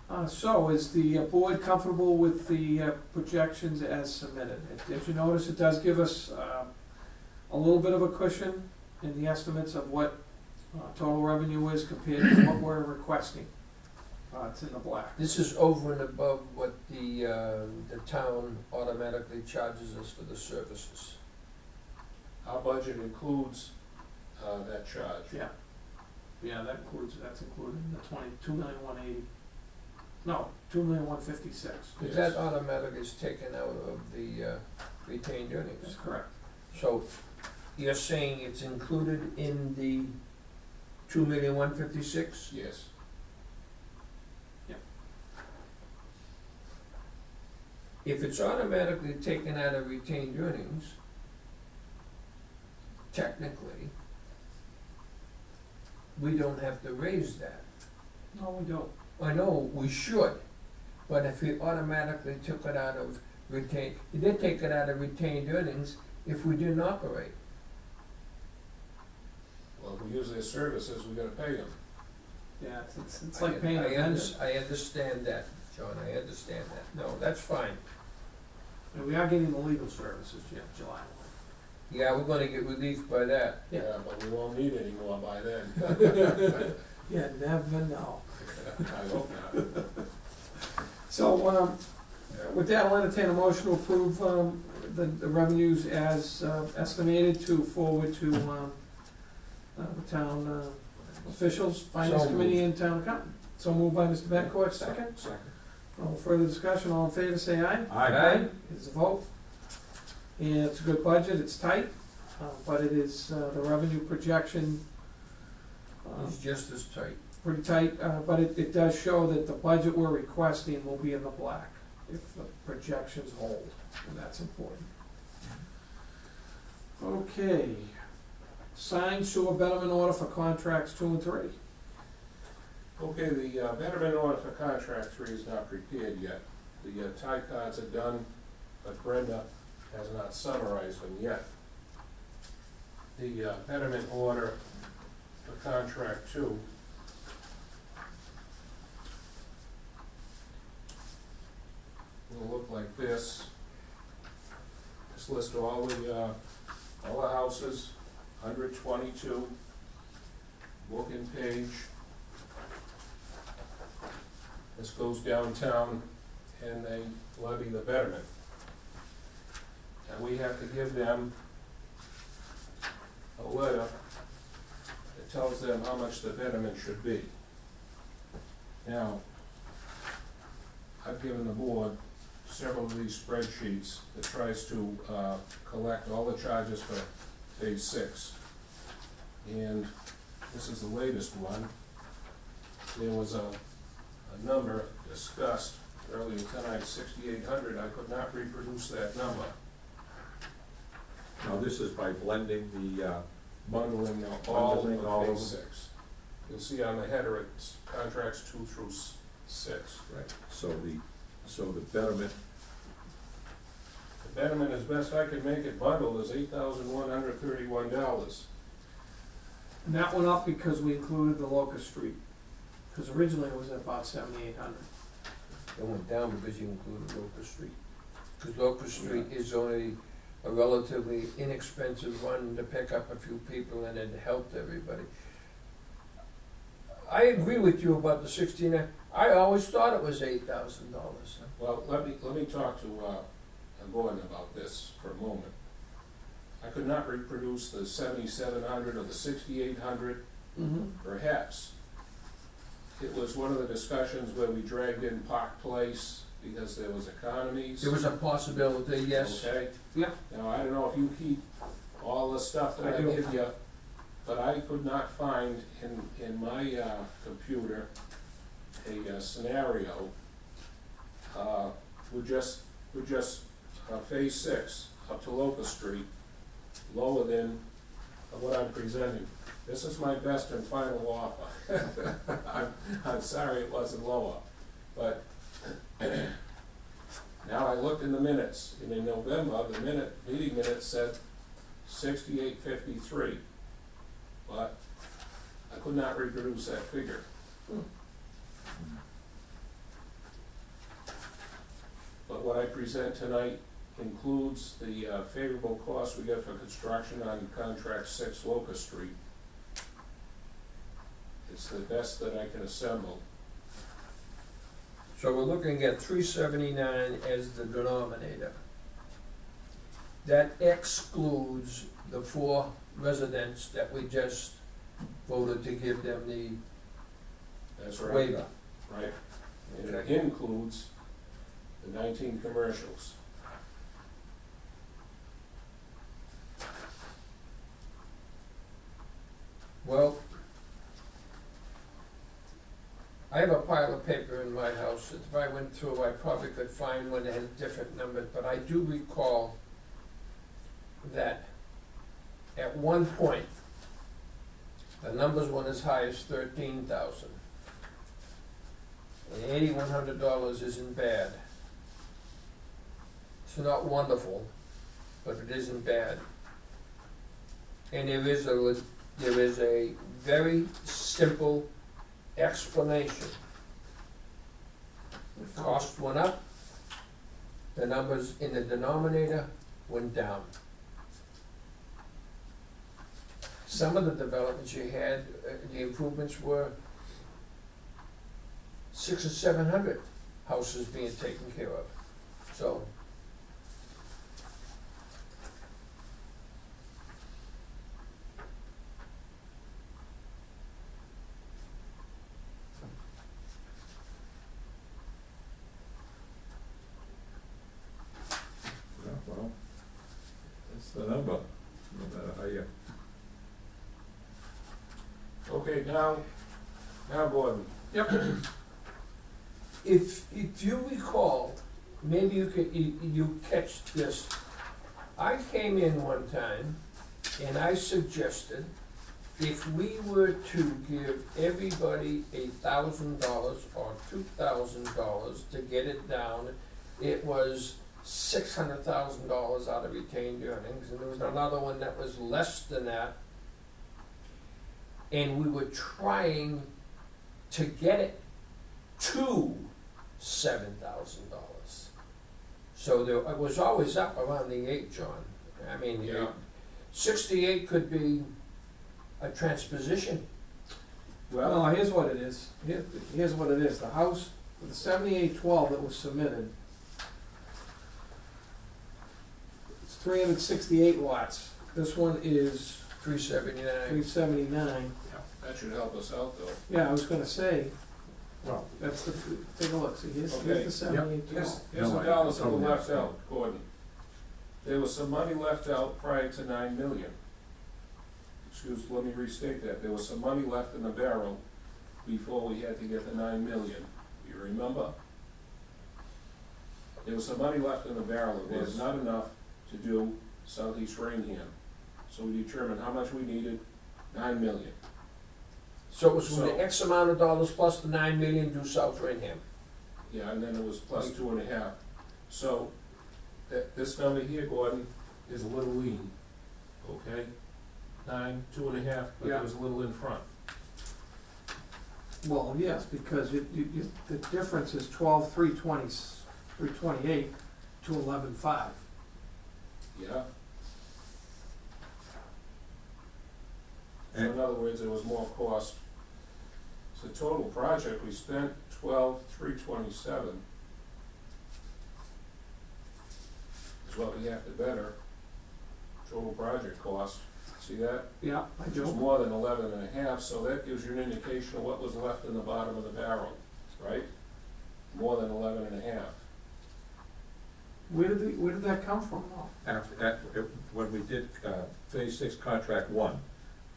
Yeah. So is the board comfortable with the projections as submitted? As you notice, it does give us a little bit of a cushion in the estimates of what total revenue is compared to what we're requesting. It's in the black. This is over and above what the town automatically charges us for the services. Our budget includes that charge. Yeah. Yeah, that's included in the 2,180,000. No, 2,156,000. Because Yes. that automatic is taken out of the retained That's earnings. correct. So you're saying it's included in the 2,156,000? Yes. If it's automatically taken out of retained earnings, technically, we don't have to raise that. No, we don't. I know we should, but if we automatically took it out of retained, you did take it out of retained earnings if we didn't operate. Well, if we use their services, we gotta pay them. Yeah, it's like paying a vendor. I understand that, John, I understand that. No, that's fine. And we are getting the legal services, July 1. Yeah, we're gonna get relief by that. Yeah. Yeah, but we won't need any more by then. You never know. I hope not. So, with that, I'll entertain a motion to approve the revenues as estimated to forward to the town officials, finance So committee and town accountant. So moved by Mr. Bencourt, second. Second. No further discussion, all in favor, say aye. Aye. It is a vote. And it's a good budget, it's tight, but it is, the revenue projection It's just as tight. Pretty tight, but it does show that the budget we're requesting will be in the black if the projections hold, and that's important. Okay, signed sewer betterment order for contracts 2 and 3. Okay, the betterment order for contract 3 is not prepared yet. The tie cards are done, but Brenda has not summarized them yet. The betterment order for contract 2 will look like this. This lists all the houses, 122, book and page. This goes downtown and they levy the betterment. And we have to give them a letter that tells them how much the betterment should be. Now, I've given the board several of these spreadsheets that tries to collect all the charges for phase 6. And this is the latest one. There was a number discussed earlier tonight, 6,800. I could not reproduce that number. Now, this is by blending the, Bundling all Bundling all of of phase them. 6. You'll see on the header, it's contracts 2 through 6. right, so the betterment, The betterment, as best I could make it bundled, is $8,131. And that went up because we included the Locust Street, because originally it was at about 7,800. It went down because you included Locust Street. Because Locust Street is only a relatively inexpensive one to pick up a few people and it helped everybody. I agree with you about the 16. I always thought it was $8,000. Well, let me talk to Gordon about this for a moment. I could not reproduce the 7,700 or the 6,800, perhaps. It was one of the discussions where we dragged in Park Place because there was economies. There was a possibility, yes. Okay? Yeah. Now, I don't know if you keep all the stuff that I I do. give you, but I could not find in my computer a scenario with just phase 6 up to Locust Street, lower than what I'm presenting. This is my best and final offer. I'm sorry it wasn't lower, but now I looked in the minutes, and in November, the meeting minutes said 6853, but I could not reproduce that figure. But what I present tonight includes the favorable cost we get for construction on contract 6 Locust Street. It's the best that I can assemble. So we're looking at 379 as the denominator. That excludes the 4 residents that we just voted to give them the That's right. waiver. Right? And it Okay. includes the 19 commercials. Well, I have a pile of paper in my house that if I went through, I probably could find one that had different numbers, but I do recall that at one point, the numbers went as high as 13,000. And $8,100 isn't bad. It's not wonderful, but it isn't bad. And there is a very simple explanation. The cost went up, the numbers in the denominator went down. Some of the developments you had, the improvements were 600 or 700 houses being taken care of, so. yeah, well, that's the number, no matter how you. Okay, now Gordon. Yep. If you recall, maybe you catch this. I came in one time and I suggested if we were to give everybody $1,000 or $2,000 to get it down, it was $600,000 out of retained earnings, and there was another one that was less than that. And we were trying to get it to $7,000. So it was always up around the 8, John. I mean, Yeah. 68 could be a transposition. Well, No, here's what it is. Here's what it is. The house, the 7812 that was submitted, it's 368 lots. This one is 379. 379. that should help us out though. Yeah, I was gonna say, Well, that's the, take a look, see, here's Okay. the 7812. Here's No, the I dollars that were totally left understand. out, Gordon. There was some money left out prior to 9 million. Let me restate that. There was some money left in the barrel before we had to get the 9 million. You remember? There was some money left in the barrel. It was Yes. not enough to do Southeast Raynham. So we determined how much we needed, 9 million. So it was from So- the X amount of dollars plus the 9 million due South Raynham. Yeah, and then it was plus 2.5. So, this number here, Gordon, is a little lean, okay? 9, 2.5, but Yeah. it was a little in front. Well, yes, because the difference is 12,320, 328 to 11,5. Yeah? So And- in other words, there was more cost. So total project, we spent 12,327. Is what we have to better. Total project cost, see that? Yeah, I Which is do. more than 11.5, so that gives you an indication of what was left in the bottom of the barrel, right? More than 11.5. Where did that come from, though? when we did, phase 6, contract 1,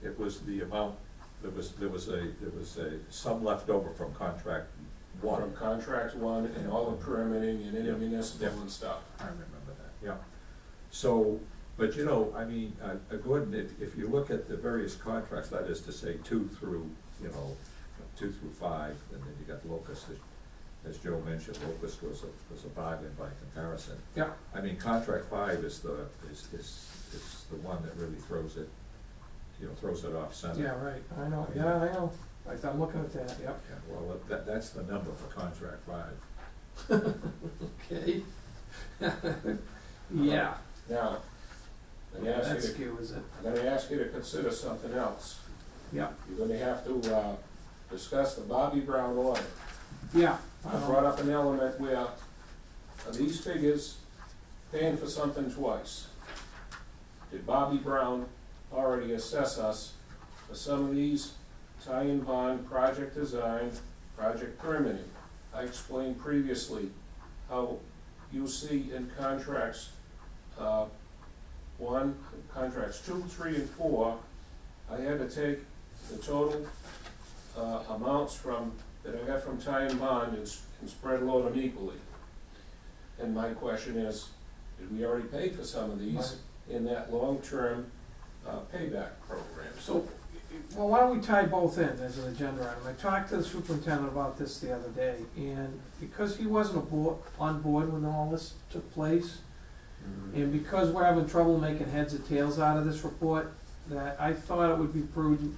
it was the amount, there was a sum left over from contract 1. From contract 1 and all the permitting and Yeah. intermunicipal Yeah. and stuff. I remember that, yeah. So, but you know, I mean, Gordon, if you look at the various contracts, that is to say 2 through, 2 through 5, and then you got Locust, as Joe mentioned, Locust was a bargain by comparison. Yeah. I mean, contract 5 is the one that really throws it off center. Yeah, right, I know, yeah, I know. I'm looking at that, yep. Yeah, well, that's the number for contract 5. Okay. Yeah, Now, I'm gonna that ask you skews it. I'm gonna ask you to consider something else. Yeah, You're gonna have to, discuss the Bobby Brown order. yeah. I brought up an element where, are these figures paying for something twice? Did Bobby Brown already assess us for some of these tie-in bond, project design, project permitting? I explained previously how you see in contracts, contracts 2, 3, and 4, I had to take the total, amounts that I got from tie-in bond and spread load them equally. And my question is, did we already pay for some of these in that long-term, payback program? So, well, why don't we tie both in as an agenda item? I talked to the superintendent about this the other day, and because he wasn't on board when all this took place, and because we're having trouble making heads or tails out of this report, that I thought it would be prudent,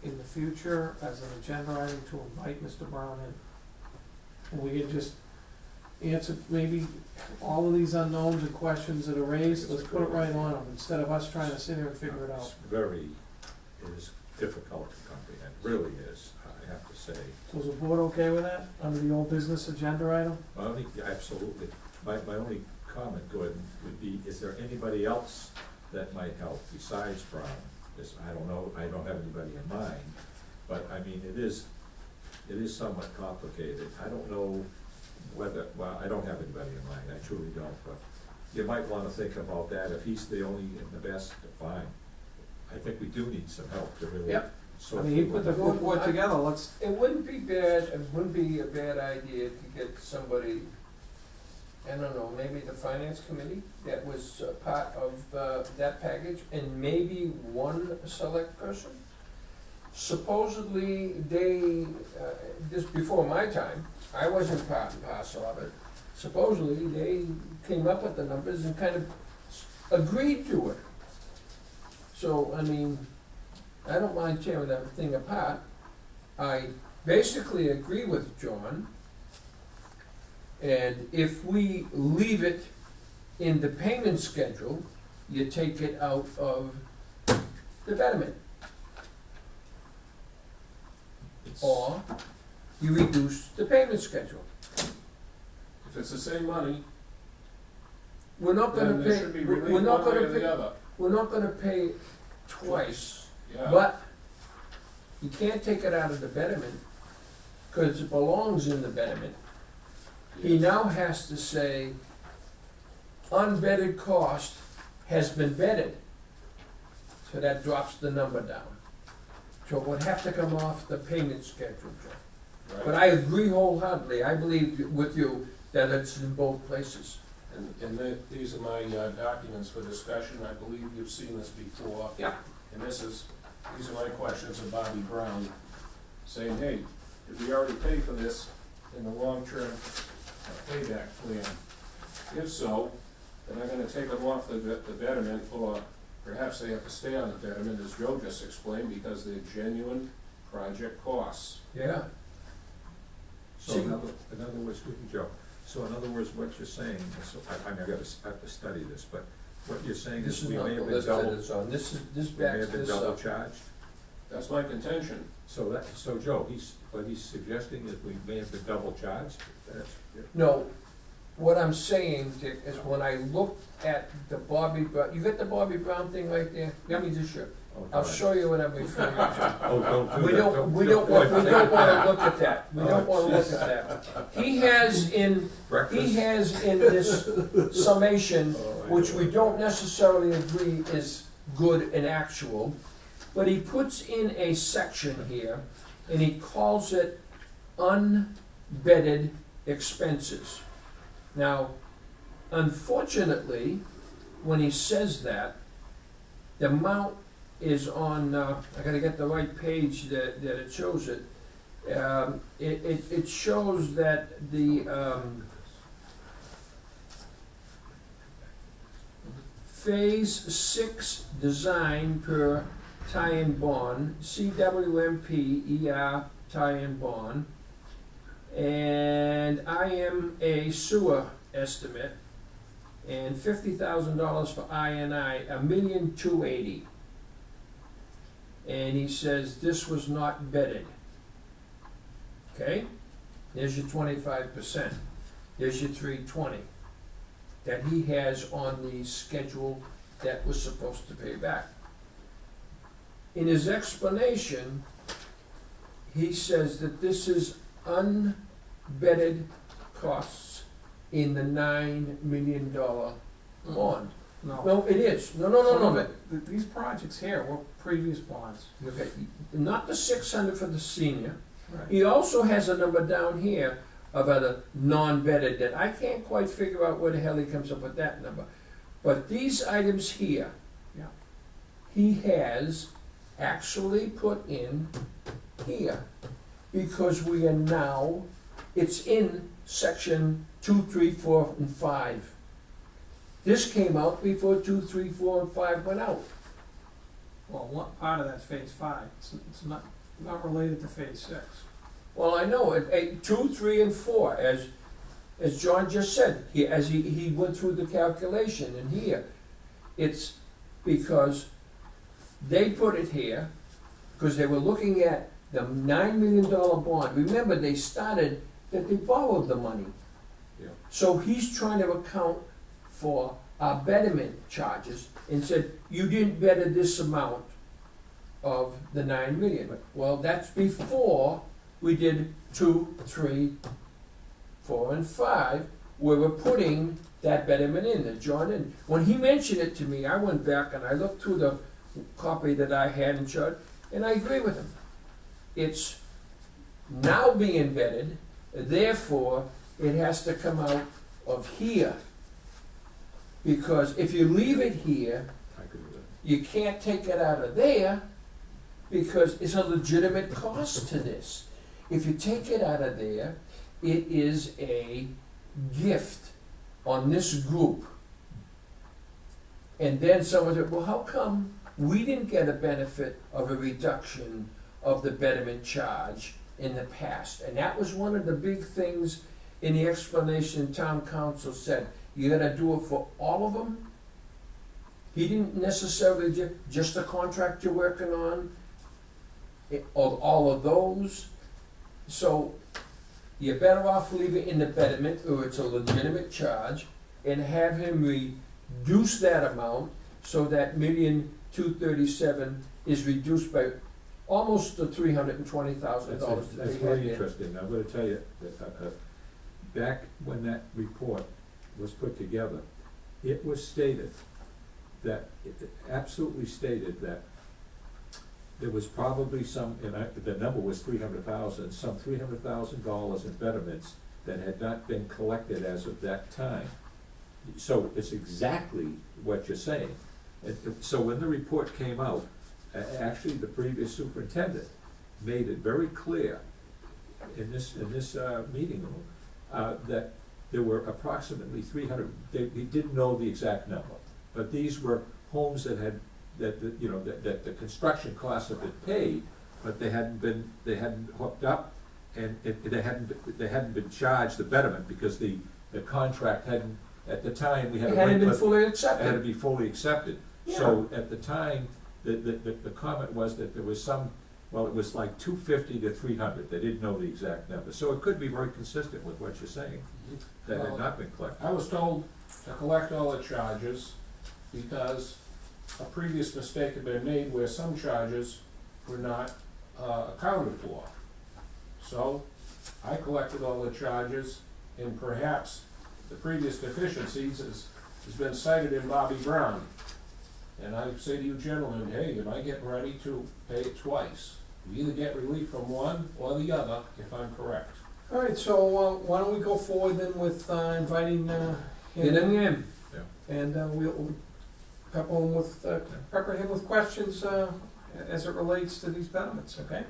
in the future, as an agenda item, to invite Mr. Brown in. And we could just answer maybe all of these unknowns and questions that are raised, let's put it right on him, instead of us trying to sit here and figure it out. It is difficult to comprehend, really is, I have to say. So is the board okay with that, under the old business agenda item? Yeah, absolutely. My only comment, Gordon, would be, is there anybody else that might help besides Brown? I don't know, I don't have anybody in mind, but I mean, it is somewhat complicated. I don't know well, I don't have anybody in mind, I truly don't, but you might wanna think about that. If he's the only and the best, fine. I think we do need some help to really Yep. So I mean, he put the full board I- together, let's, It wouldn't be bad, it wouldn't be a bad idea to get somebody, I don't know, maybe the finance committee that was part of that package, and maybe one select person. Supposedly, this before my time, I wasn't part and parcel of it. Supposedly, they came up with the numbers and kind of agreed to it. So, I mean, I don't mind tearing that thing apart. I basically agree with John. And if we leave it in the payment schedule, you take it out of the betterment. Or you reduce the payment schedule. If it's the same money, We're not gonna then there pay, should be we're relief not one way gonna or the pay, other. we're not gonna pay twice. Yeah. But you can't take it out of the betterment, because it belongs in the betterment. He Yes. now has to say, unvetted cost has been vetted. So that drops the number down. So it would have to come off the payment schedule, Joe. But Right. I agree wholeheartedly, I believe with you that it's in both places. These are my documents for discussion. I believe you've seen this before. Yeah. And these are my questions of Bobby Brown, saying, hey, did we already pay for this in the long-term payback plan? If so, then I'm gonna take them off the betterment, or perhaps they have to stay on the betterment, as Joe just explained, because they're genuine project costs. Yeah. So in other words, Joe, so in other words, what you're saying, is, I mean, I have to study this, but what you're saying This is is we not may the have been list that double, it's on, this we may backs have been this double up. charged? That's my contention. So Joe, what he's suggesting is we may have been double charged? That's, No, what I'm saying, Dick, is when I looked at the Bobby Brown, you got the Bobby Brown thing right there? Let me just show, oh, I'll God. show you what I'm referring to. Oh, don't do We that. don't, we don't wanna look at that, we don't wanna look at that. He has in Breakfast? this summation, Oh, my which we God. don't necessarily agree is good and actual, but he puts in a section here, and he calls it unvetted expenses. Now, unfortunately, when he says that, the amount is on, I gotta get the right page that it shows it. It shows that the, Phase 6 design per tie-in bond, CWMP ER tie-in bond, and IMA sewer estimate, and $50,000 for INI, $1,280,000. And he says this was not vetted. Okay? There's your 25%. There's your 320 that he has on the schedule that was supposed to pay back. In his explanation, he says that this is unvetted costs in the $9 million bond. no. No, it is. No. These projects here were previous bonds. Okay, not the 600 for the senior. Right. He also has a number down here about a non-vetted that I can't quite figure out where the hell he comes up with that number. But these items here, Yeah. he has actually put in here, because we are now, it's in section 2, 3, 4, and 5. This came out before 2, 3, 4, and 5 went out. Well, one part of that's phase 5, it's not related to phase 6. Well, I know, 2, 3, and 4, as John just said, he went through the calculation in here. It's because they put it here, because they were looking at the $9 million bond. Remember, they started that they borrowed the money. Yeah. So he's trying to account for our betterment charges and said, you didn't better this amount of the $9 million. Well, that's before we did 2, 3, 4, and 5, where we're putting that betterment in, that John in. When he mentioned it to me, I went back and I looked through the copy that I had and showed, And I agree with him. It's now being embedded, therefore, it has to come out of here. Because if you leave it here, I agree with that. you can't take it out of there, because it's a legitimate cost to this. If you take it out of there, it is a gift on this group. And then someone said, well, how come we didn't get a benefit of a reduction of the betterment charge in the past? And that was one of the big things in the explanation town council said, you gotta do it for all of them. He didn't necessarily just the contract you're working on, or all of those. So you're better off leaving it in the betterment, or it's a legitimate charge, and have him reduce that amount so that $1,237,000 is reduced by almost the $320,000 that That's they had very there. interesting. I'm gonna tell you, that, back when that report was put together, it was stated that, it absolutely stated that there was probably some, and the number was 300,000, some $300,000 in betterments that had not been collected as of that time. So it's exactly what you're saying. So when the report came out, actually the previous superintendent made it very clear in this meeting room that there were approximately 300. He didn't know the exact number, but these were homes that had that the construction costs had been paid, but they hadn't hooked up, and they hadn't been charged the betterment because the contract hadn't, at the time, we had to It hadn't wait, been fully it had to accepted. be fully accepted. So at the time, the comment was that there was some, well, it was like 250 to 300, they didn't know the exact number. So it could be very consistent with what you're saying, that had not been collected. I was told to collect all the charges because a previous mistake had been made where some charges were not accounted for. So I collected all the charges, and perhaps the previous deficiencies has been cited in Bobby Brown. And I say to you gentlemen, hey, am I getting ready to pay it twice? You either get relief from one or the other, if I'm correct. All right, so why don't we go forward then with inviting him Get him in, in. and we'll pepper him with questions as it relates to these betterments, okay?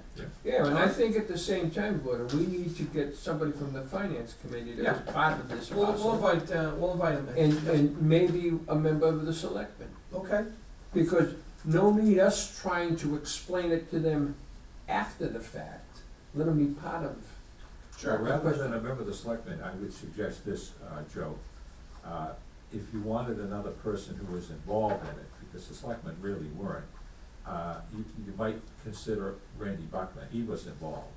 Yeah, and I think at the same time, Gordon, we need to get somebody from the finance committee that was part of this We'll process. invite him in. And maybe a member of the selectmen. Okay, Because no need us trying to explain it to them after the fact. Let them be part of. Sure. Rather than a member of the selectmen, I would suggest this, Joe. If you wanted another person who was involved in it, because the selectmen really weren't, you might consider Randy Buckman. He was involved.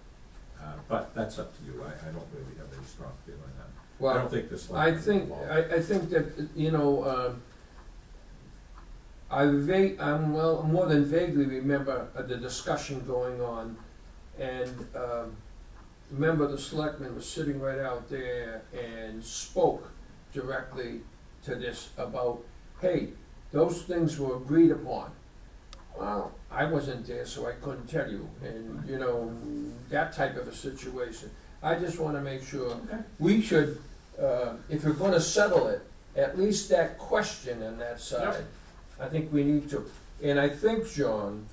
But that's up to you. I don't really have any strong feeling on that. I don't think the selectmen were involved. I think that, you know, I more than vaguely remember the discussion going on, and remember the selectman was sitting right out there and spoke directly to this about, hey, those things were agreed upon. Well, I wasn't there, so I couldn't tell you, and you know, that type of a situation. I just wanna make sure, okay. we should, if we're gonna settle it, at least that question on that side, I think we need to. And I think, John,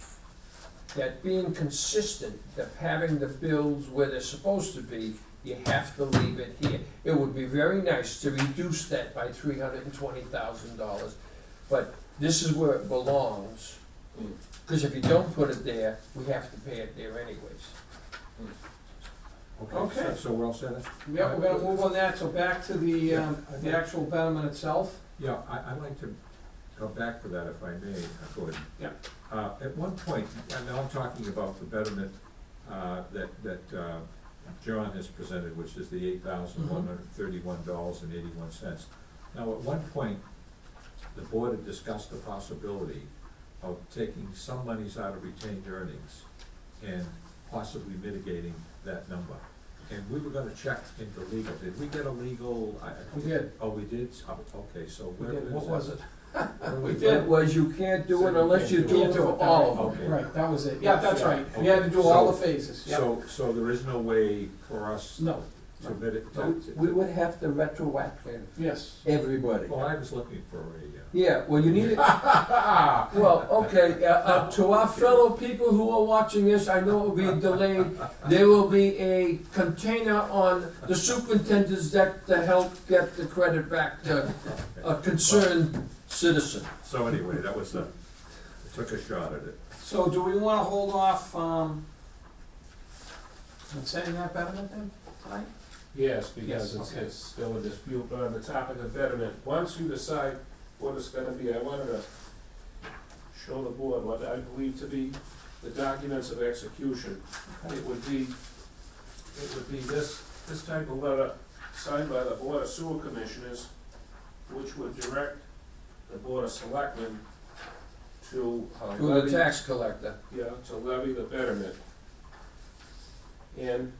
that being consistent, of having the bills where they're supposed to be, you have to leave it here. It would be very nice to reduce that by $320,000, but this is where it belongs. Because if you don't put it there, we have to pay it there anyways. Okay. So we're all set? Yeah, we're gonna move on that, so back to the actual betterment itself. Yeah, I'd like to go back to that if I may, Gordon. Yeah. At one point, and now I'm talking about the betterment that John has presented, which is the $8,131.81. Now, at one point, the board had discussed the possibility of taking some monies out of retained earnings and possibly mitigating that number. And we were gonna check into legal, did we get a legal? We did. Oh, we did, oh, okay, so We where is did. it? What was it? We did. It was you can't do So it you unless can't you do do it. it for all of them. Okay. Right, that was it. Yeah, that's Yeah. right. We had to do all the phases, yeah. So there is no way for us to No, submit it So we would have to retroactive yes. everybody. Well, I was looking for a, Yeah, well, you need it, well, okay, to our fellow people who are watching this, I know it will be delayed. There will be a container on the superintendent's deck to help get the credit back to a concerned citizen. So anyway, that was took a shot at it. So do we wanna hold off, on setting that betterment then, tonight? Yes, because Yes, okay. it's still a dispute, but on the topic of betterment, once you decide what it's gonna be, I wanted to show the board what I believe to be the documents of execution. It would be this type of letter signed by the Board of Sewer Commissioners, which would direct the Board of Selectmen to To the levy, tax collector. yeah, to levy the betterment. And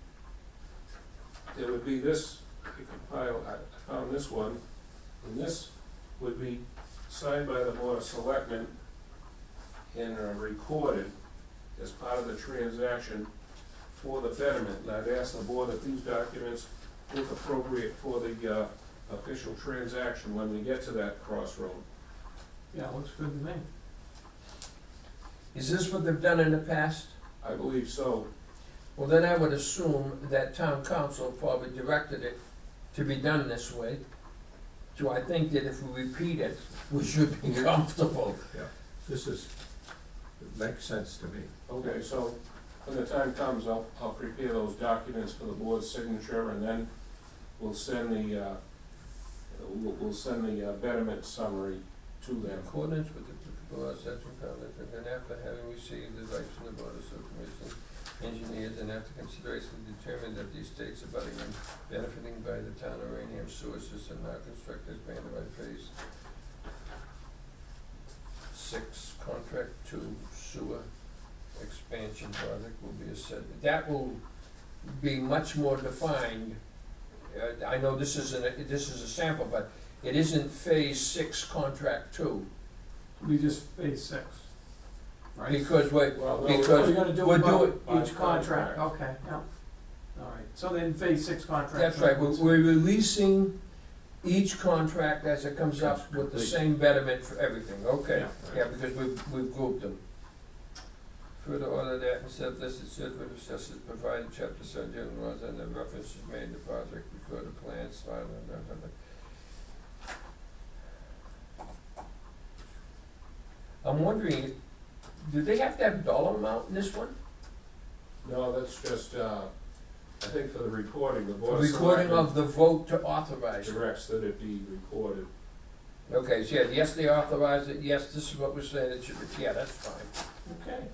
there would be this, you compile, I found this one, and this would be signed by the Board of Selectmen and recorded as part of the transaction for the betterment. And I'd ask the board if these documents look appropriate for the official transaction when we get to that crossroad. Yeah, looks good to me. Is this what they've done in the past? I believe so. Well, then I would assume that town council probably directed it to be done this way. So I think that if we repeat it, we should be comfortable. This is, it makes sense to me. Okay, so when the time comes, I'll prepare those documents for the board's signature, and then we'll send the betterment summary to In them. accordance with the laws, section comments, and then after having received advice from the Board of Supervisors, engineers, and after consideration determined that the estates abutting and benefiting by the town of Raynham sewer system now constructed as banned by phase 6, contract 2 sewer expansion project will be that will be much more defined. I know this is a sample, but it isn't phase 6, contract 2. We just phase 6, right? Because Well, Oh, because you're gonna do we're it doing- by each contract, okay, yeah. All right, so then phase 6 contract. that's right, we're releasing each contract as it comes up with the Complete. same betterment for everything, okay? Yeah. Yeah, because we've grouped them. Further order that instead of listed certificate of assessors provided chapter 7 general laws and the references made in the project before the plans filed and blah, blah, blah. I'm wondering, do they have to have dollar amount in this one? No, that's just, I think for the recording, the Board of Recording Selectmen of the vote to authorize it. directs that it be recorded. Okay, so yeah, yes, they authorized it, yes, this is what we're saying, it should be, yeah, that's fine. Okay,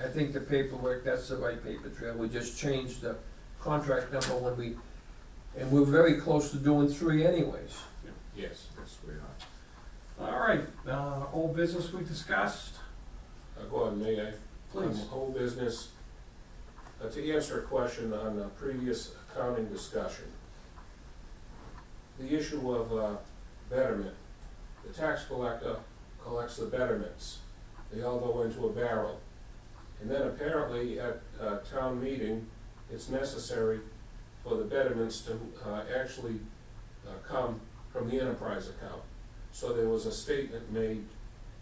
I think the paperwork, that's the right paper trail, we just changed the contract number and we're very close to doing 3 anyways. Yes. Yes, we are. all right, old business we discussed, Go on, may I? please. Whole business, to answer a question on a previous accounting discussion. The issue of betterment, the tax collector collects the betterments. They all go into a barrel. And then apparently at town meeting, it's necessary for the betterments to actually come from the enterprise account. So there was a statement made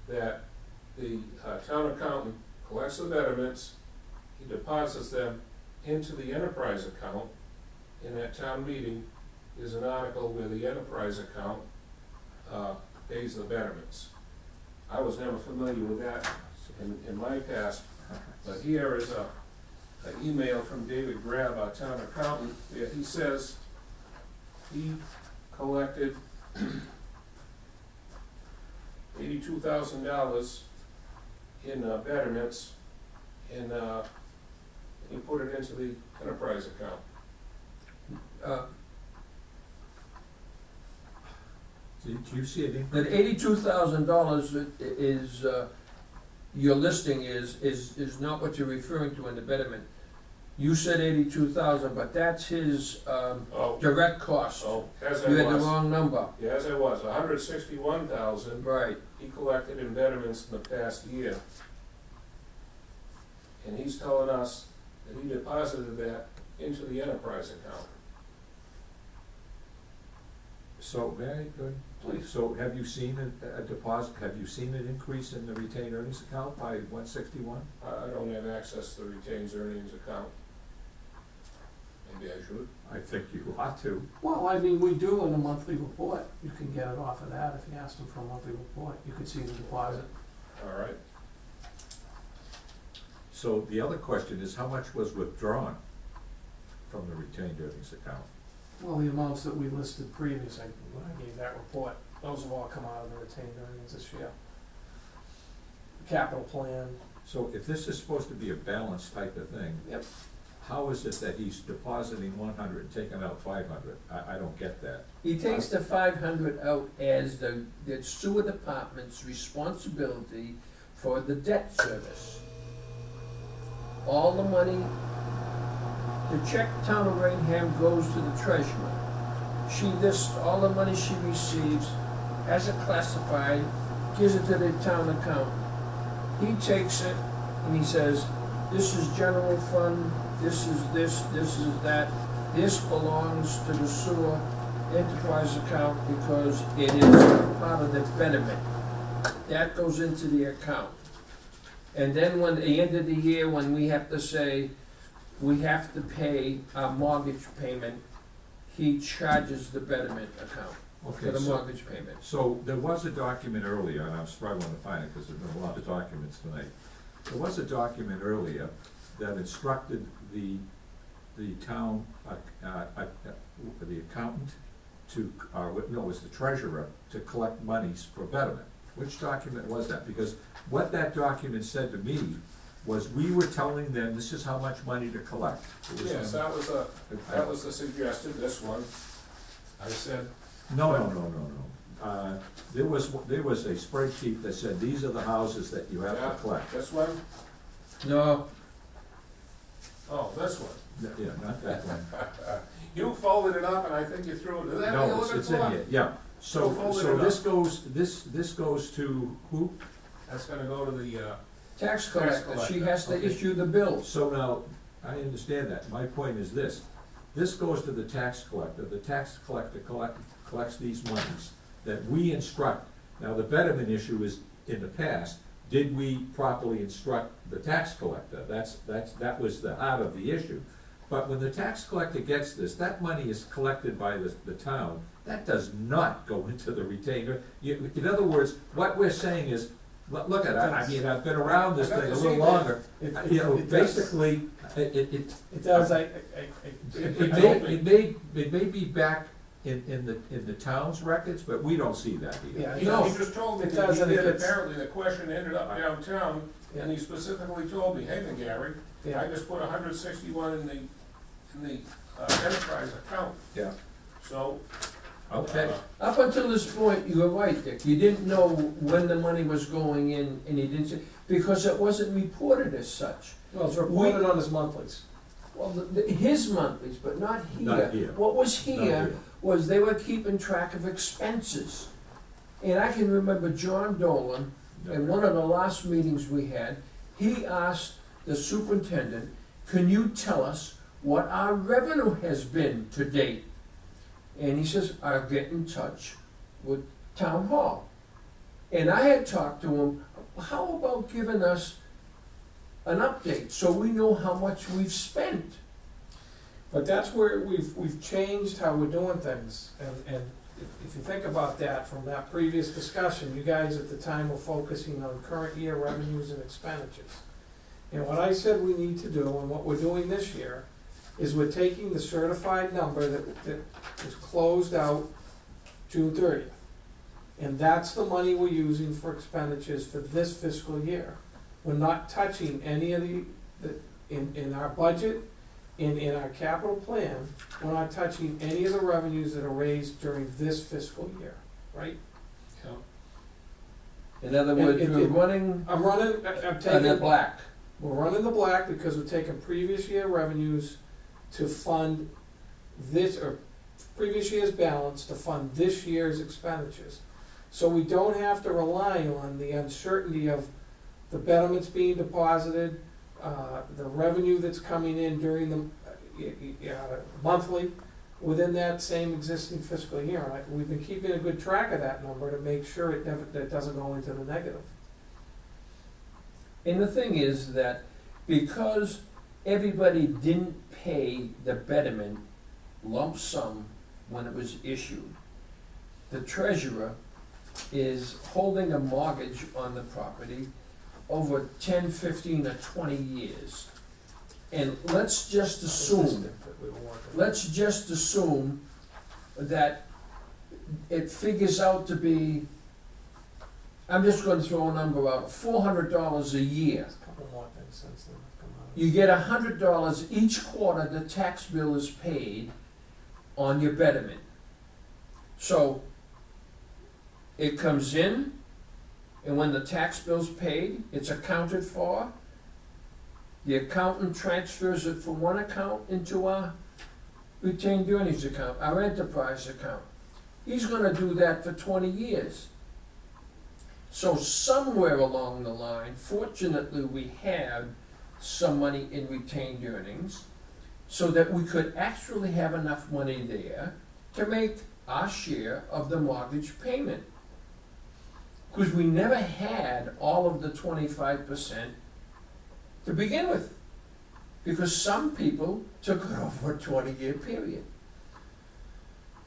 that the town accountant collects the betterments, he deposits them into the enterprise account. In that town meeting is an article where the enterprise account pays the betterments. I was never familiar with that in my past, but here is an email from David Grab, our town accountant, where he says he collected $82,000 in betterments, and he put it into the enterprise account. Do you see it in? That $82,000 is, your listing is not what you're referring to in the betterment. You said 82,000, but that's his, Oh, direct cost. oh, as I You had the was, wrong number. yeah, as I was, 161,000 Right. he collected in betterments in the past year. And he's telling us that he deposited that into the enterprise account. So, may I, please, so have you seen a deposit, have you seen an increase in the retained earnings account by 161? I don't have access to the retained earnings account. Maybe I should. I think you ought to. Well, I mean, we do in a monthly report. You can get it off of that if you asked them for a monthly report. You could see the deposit. All right. So the other question is, how much was withdrawn from the retained earnings account? Well, the amounts that we listed previously, when I gave that report, those have all come out of the retained earnings this year. Capital plan. So if this is supposed to be a balanced type of thing, Yep. how is it that he's depositing 100 and taking out 500? I don't get that. He takes the 500 out as the sewer department's responsibility for the debt service. All the money, the check town of Raynham goes to the treasurer. All the money she receives, has it classified, gives it to the town account. He takes it and he says, this is general fund, this is this is that. This belongs to the sewer enterprise account because it is part of the betterment. That goes into the account. And then when, at the end of the year, when we have to say, we have to pay our mortgage payment, he charges the betterment account for Okay, the so, mortgage payment. so there was a document earlier, and I'm struggling to find it because there's been a lot of documents tonight. There was a document earlier that instructed the town, the accountant to, no, it was the treasurer, to collect monies for betterment. Which document was that? Because what that document said to me was we were telling them this is how much money to collect. It was Yes, on- that was the suggested, this one. I said, No. There was a spreadsheet that said these are the houses that you have yeah, to collect. this one? No, Oh, this one. Yeah, not that one. You folded it up and I think you threw it, is that what you're No, looking it's in for? here, yeah. So, So fold it so up. this goes to who? That's gonna go to the, tax collector, she has to Okay. issue the bills. So now, I understand that. My point is this. This goes to the tax collector. The tax collector collects these monies that we instruct. Now, the betterment issue is, in the past, did we properly instruct the tax collector? That was the heart of the issue. But when the tax collector gets this, that money is collected by the town. That does not go into the retainer. In other words, what we're saying is, look at it, I mean, I've been around this thing a little longer. You know, It does. basically, it It does, it may be back in the town's records, but we don't see that here. yeah, he no, just told me it that does, he and it did, gets- apparently the question ended up downtown, and he specifically told me, hey, then Gary, I yeah. just put 161 in the enterprise account, Yeah, so. okay. Up until this point, you were right, Dick, you didn't know when the money was going in, and you didn't say, because it wasn't reported as such. Well, it's reported on his monthlies. Well, his monthlies, but not here. Not here. What was Not here was they were keeping track of expenses. And I can remember John Dolan, in one of the last meetings we had, he asked the superintendent, can you tell us what our revenue has been to date? And he says, I'll get in touch with town hall. And I had talked to him, how about giving us an update so we know how much we've spent? But that's where we've changed how we're doing things, and if you think about that from that previous discussion, you guys at the time were focusing on current year revenues and expenditures. And what I said we need to do, and what we're doing this year, is we're taking the certified number that was closed out June 30th. And that's the money we're using for expenditures for this fiscal year. We're not touching any of in our budget, in our capital plan, we're not touching any of the revenues that are raised during this fiscal year, right? In other words, we're running I'm in the taking, black. We're running the black because we're taking previous year revenues to fund this, or previous year's balance to fund this year's expenditures. So we don't have to rely on the uncertainty of the betterments being deposited, the revenue that's coming in during the monthly, within that same existing fiscal year. We've been keeping a good track of that number to make sure that doesn't go into the negative. And the thing is that because everybody didn't pay the betterment lump sum when it was issued, the treasurer is holding a mortgage on the property over 10, 15, or 20 years. And let's just assume that it figures out to be, I'm just gonna throw a number out, $400 a year. A couple more things since then have come out. You get $100 each quarter, the tax bill is paid on your betterment. So it comes in, and when the tax bill's paid, it's accounted for. The accountant transfers it from one account into our retained earnings account, our enterprise account. He's gonna do that for 20 years. So somewhere along the line, fortunately, we had some money in retained earnings so that we could actually have enough money there to make our share of the mortgage payment. Because we never had all of the 25% to begin with. Because some people took it over a 20-year period.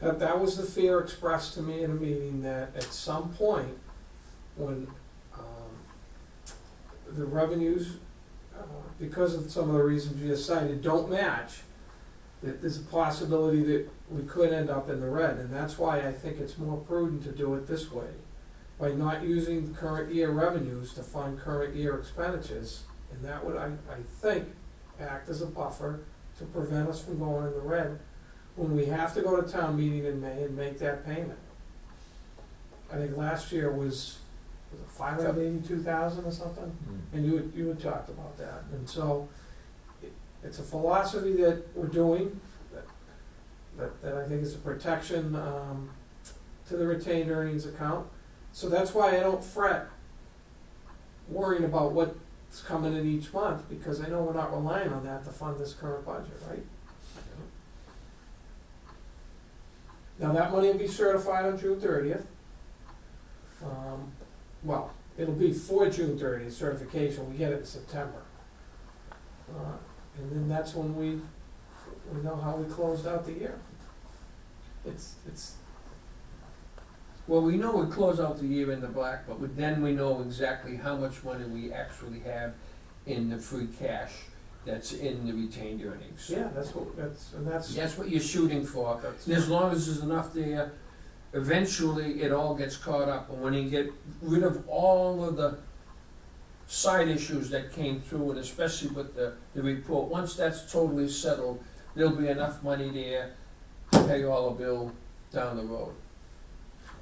That was the fear expressed to me in a meeting, that at some point, when the revenues, because of some of the reasons you just cited, don't match, that there's a possibility that we could end up in the red. And that's why I think it's more prudent to do it this way, by not using the current year revenues to fund current year expenditures. And that would, I think, act as a buffer to prevent us from going in the red when we have to go to town meeting in May and make that payment. I think last year was it 582,000 or something? And you had talked about that. And so it's a philosophy that we're doing, that I think is a protection to the retained earnings account. So that's why I don't fret worrying about what's coming in each month, because I know we're not relying on that to fund this current budget, right? Now, that money will be certified on June 30th. Well, it'll be for June 30th certification. We get it in September. And then that's when we know how we closed out the year. Well, we know we close out the year in the black, but then we know exactly how much money we actually have in the free cash that's in the retained earnings. Yeah, that's What you're shooting for. And as long as there's enough there, eventually it all gets caught up. And when you get rid of all of the side issues that came through, and especially with the report, once that's totally settled, there'll be enough money there to pay all the bill down the road.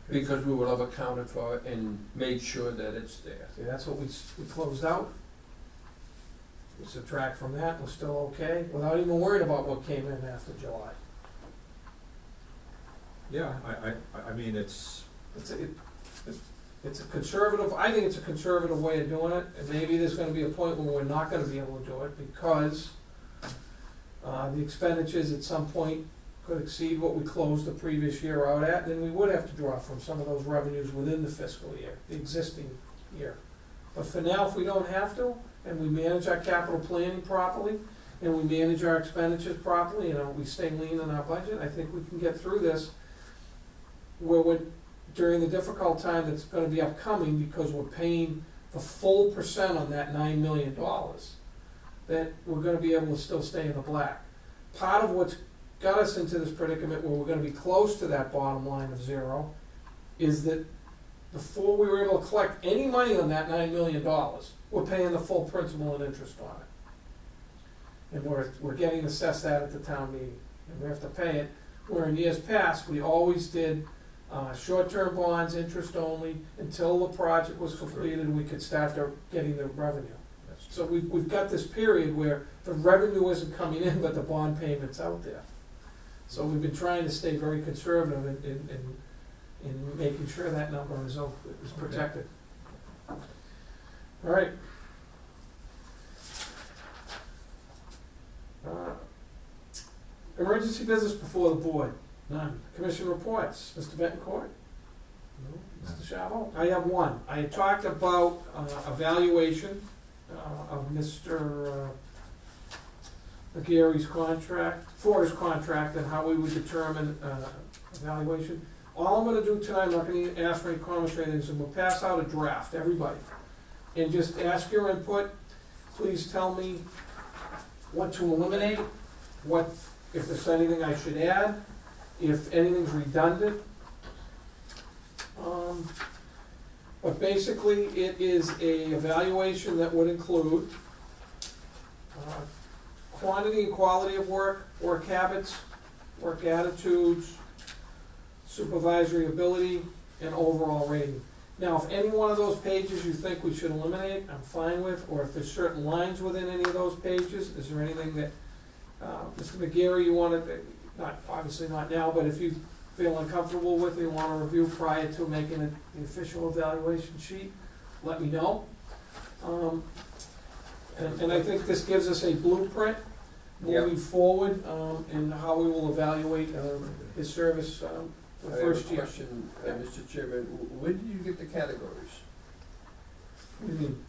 Because we will have accounted for it and made sure that it's there. See, that's what we closed out. We subtract from that, we're still okay, without even worrying about what came in after July. Yeah, I mean, it's It's a conservative, I think it's a conservative way of doing it, and maybe there's gonna be a point where we're not gonna be able to do it, because the expenditures at some point could exceed what we closed the previous year out at, then we would have to draw from some of those revenues within the fiscal year, the existing year. But for now, if we don't have to, and we manage our capital planning properly, and we manage our expenditures properly, we stay lean in our budget, I think we can get through this where during the difficult time that's gonna be upcoming, because we're paying the full percent on that $9 million, that we're gonna be able to still stay in the black. Part of what's got us into this predicament where we're gonna be close to that bottom line of zero is that before we were able to collect any money on that $9 million, we're paying the full principal and interest on it. And we're getting assessed that at the town meeting, and we have to pay it, where in years past, we always did short-term bonds, interest only, until the project was completed and we could start getting the revenue. That's So we've got this period where the revenue isn't coming in, but the bond payment's out there. So we've been trying to stay very conservative in making sure that number is protected. All right. Emergency business before the board, none. Commission reports, Mr. Betancourt? No. Mr. Chavo? I have one. I had talked about evaluation of Mr. Gary's contract, for his contract, and how we would determine evaluation. All I'm gonna do tonight, I'm not gonna ask for any comments or anything, is we'll pass out a draft, everybody. And just ask your input. Please tell me what to eliminate, what, if there's anything I should add, if anything's redundant. But basically, it is a evaluation that would include quantity and quality of work habits, work attitudes, supervisory ability, and overall rating. Now, if any one of those pages you think we should eliminate, I'm fine with, or if there's certain lines within any of those pages, is there anything that, Mr. McGarry, you wanted, not, obviously not now, but if you feel uncomfortable with, you wanna review prior to making it the official evaluation sheet, let me know. And I think this gives us a blueprint moving forward, in how we will evaluate, his service, the first year. I have a question, Mr. Chairman, where did you get the categories? What do you mean?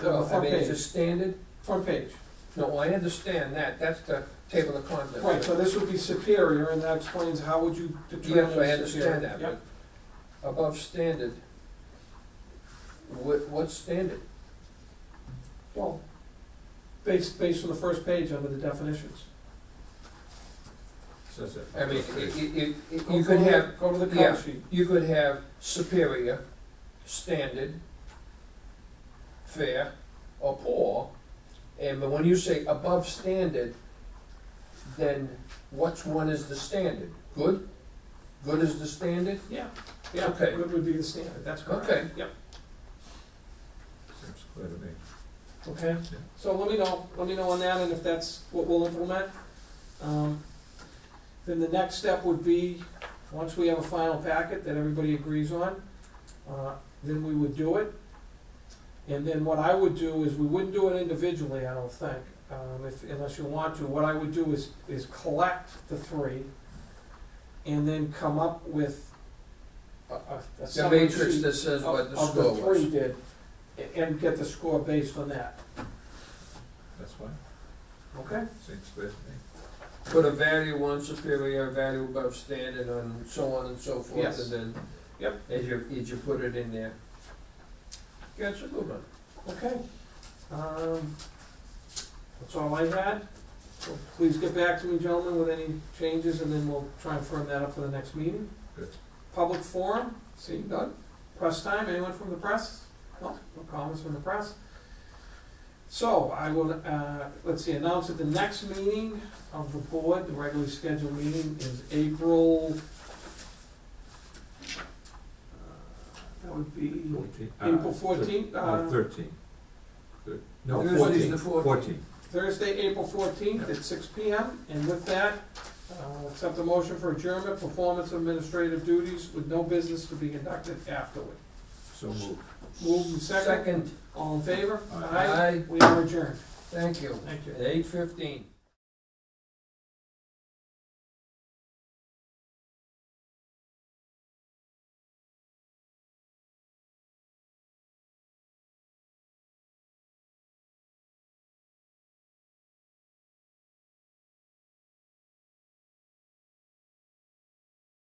Well, I Front mean, is it page, standard? front page. No, I understand that, that's the table of contents. Right, so this would be superior, and that explains how would you determine Yes, I superior. understand that, Yep. but above standard, what's standard? Well, based on the first page under the definitions. says it. I mean, Go you could to the- have, Go to the yeah. cover sheet. you could have superior, standard, fair, or poor, but when you say above standard, then which one is the standard? Good? Good is the standard? Yeah, yeah, Okay. good would be the standard, that's correct. Okay. Yep, Seems clear to me. okay, Yeah. so let me know on that, and if that's what we'll implement. Then the next step would be, once we have a final packet that everybody agrees on, then we would do it. And then what I would do is, we wouldn't do it individually, I don't think, unless you want to. What I would do is collect the three, and then come up with a The summary matrix sheet that says what the of score the three was. did, and get the score based on that, That's fine. okay? Seems clear to me. Put a value on superior, a value above standard, and so on and so forth, Yes. and then, Yep. as you put it in there. Yeah, it's a good one. Okay. That's all I had. So please get back to me, gentlemen, with any changes, and then we'll try and firm that up for the next meeting. Good. Public forum, seeing none. Press time, anyone from the press? No comments from the press. So I will, let's see, announce that the next meeting of the board, the regularly scheduled meeting, is April, that would be 14. April 14th, 13. No, Thursday's 14. the 14th. 14. Thursday, April 14th at 6 PM. And with that, accept the motion for adjournment, performance of administrative duties with no business to be conducted afterward. So moved. Moved and second, Second, all in favor? Aye. aye, We are adjourned. thank you. Thank you. At 8:15.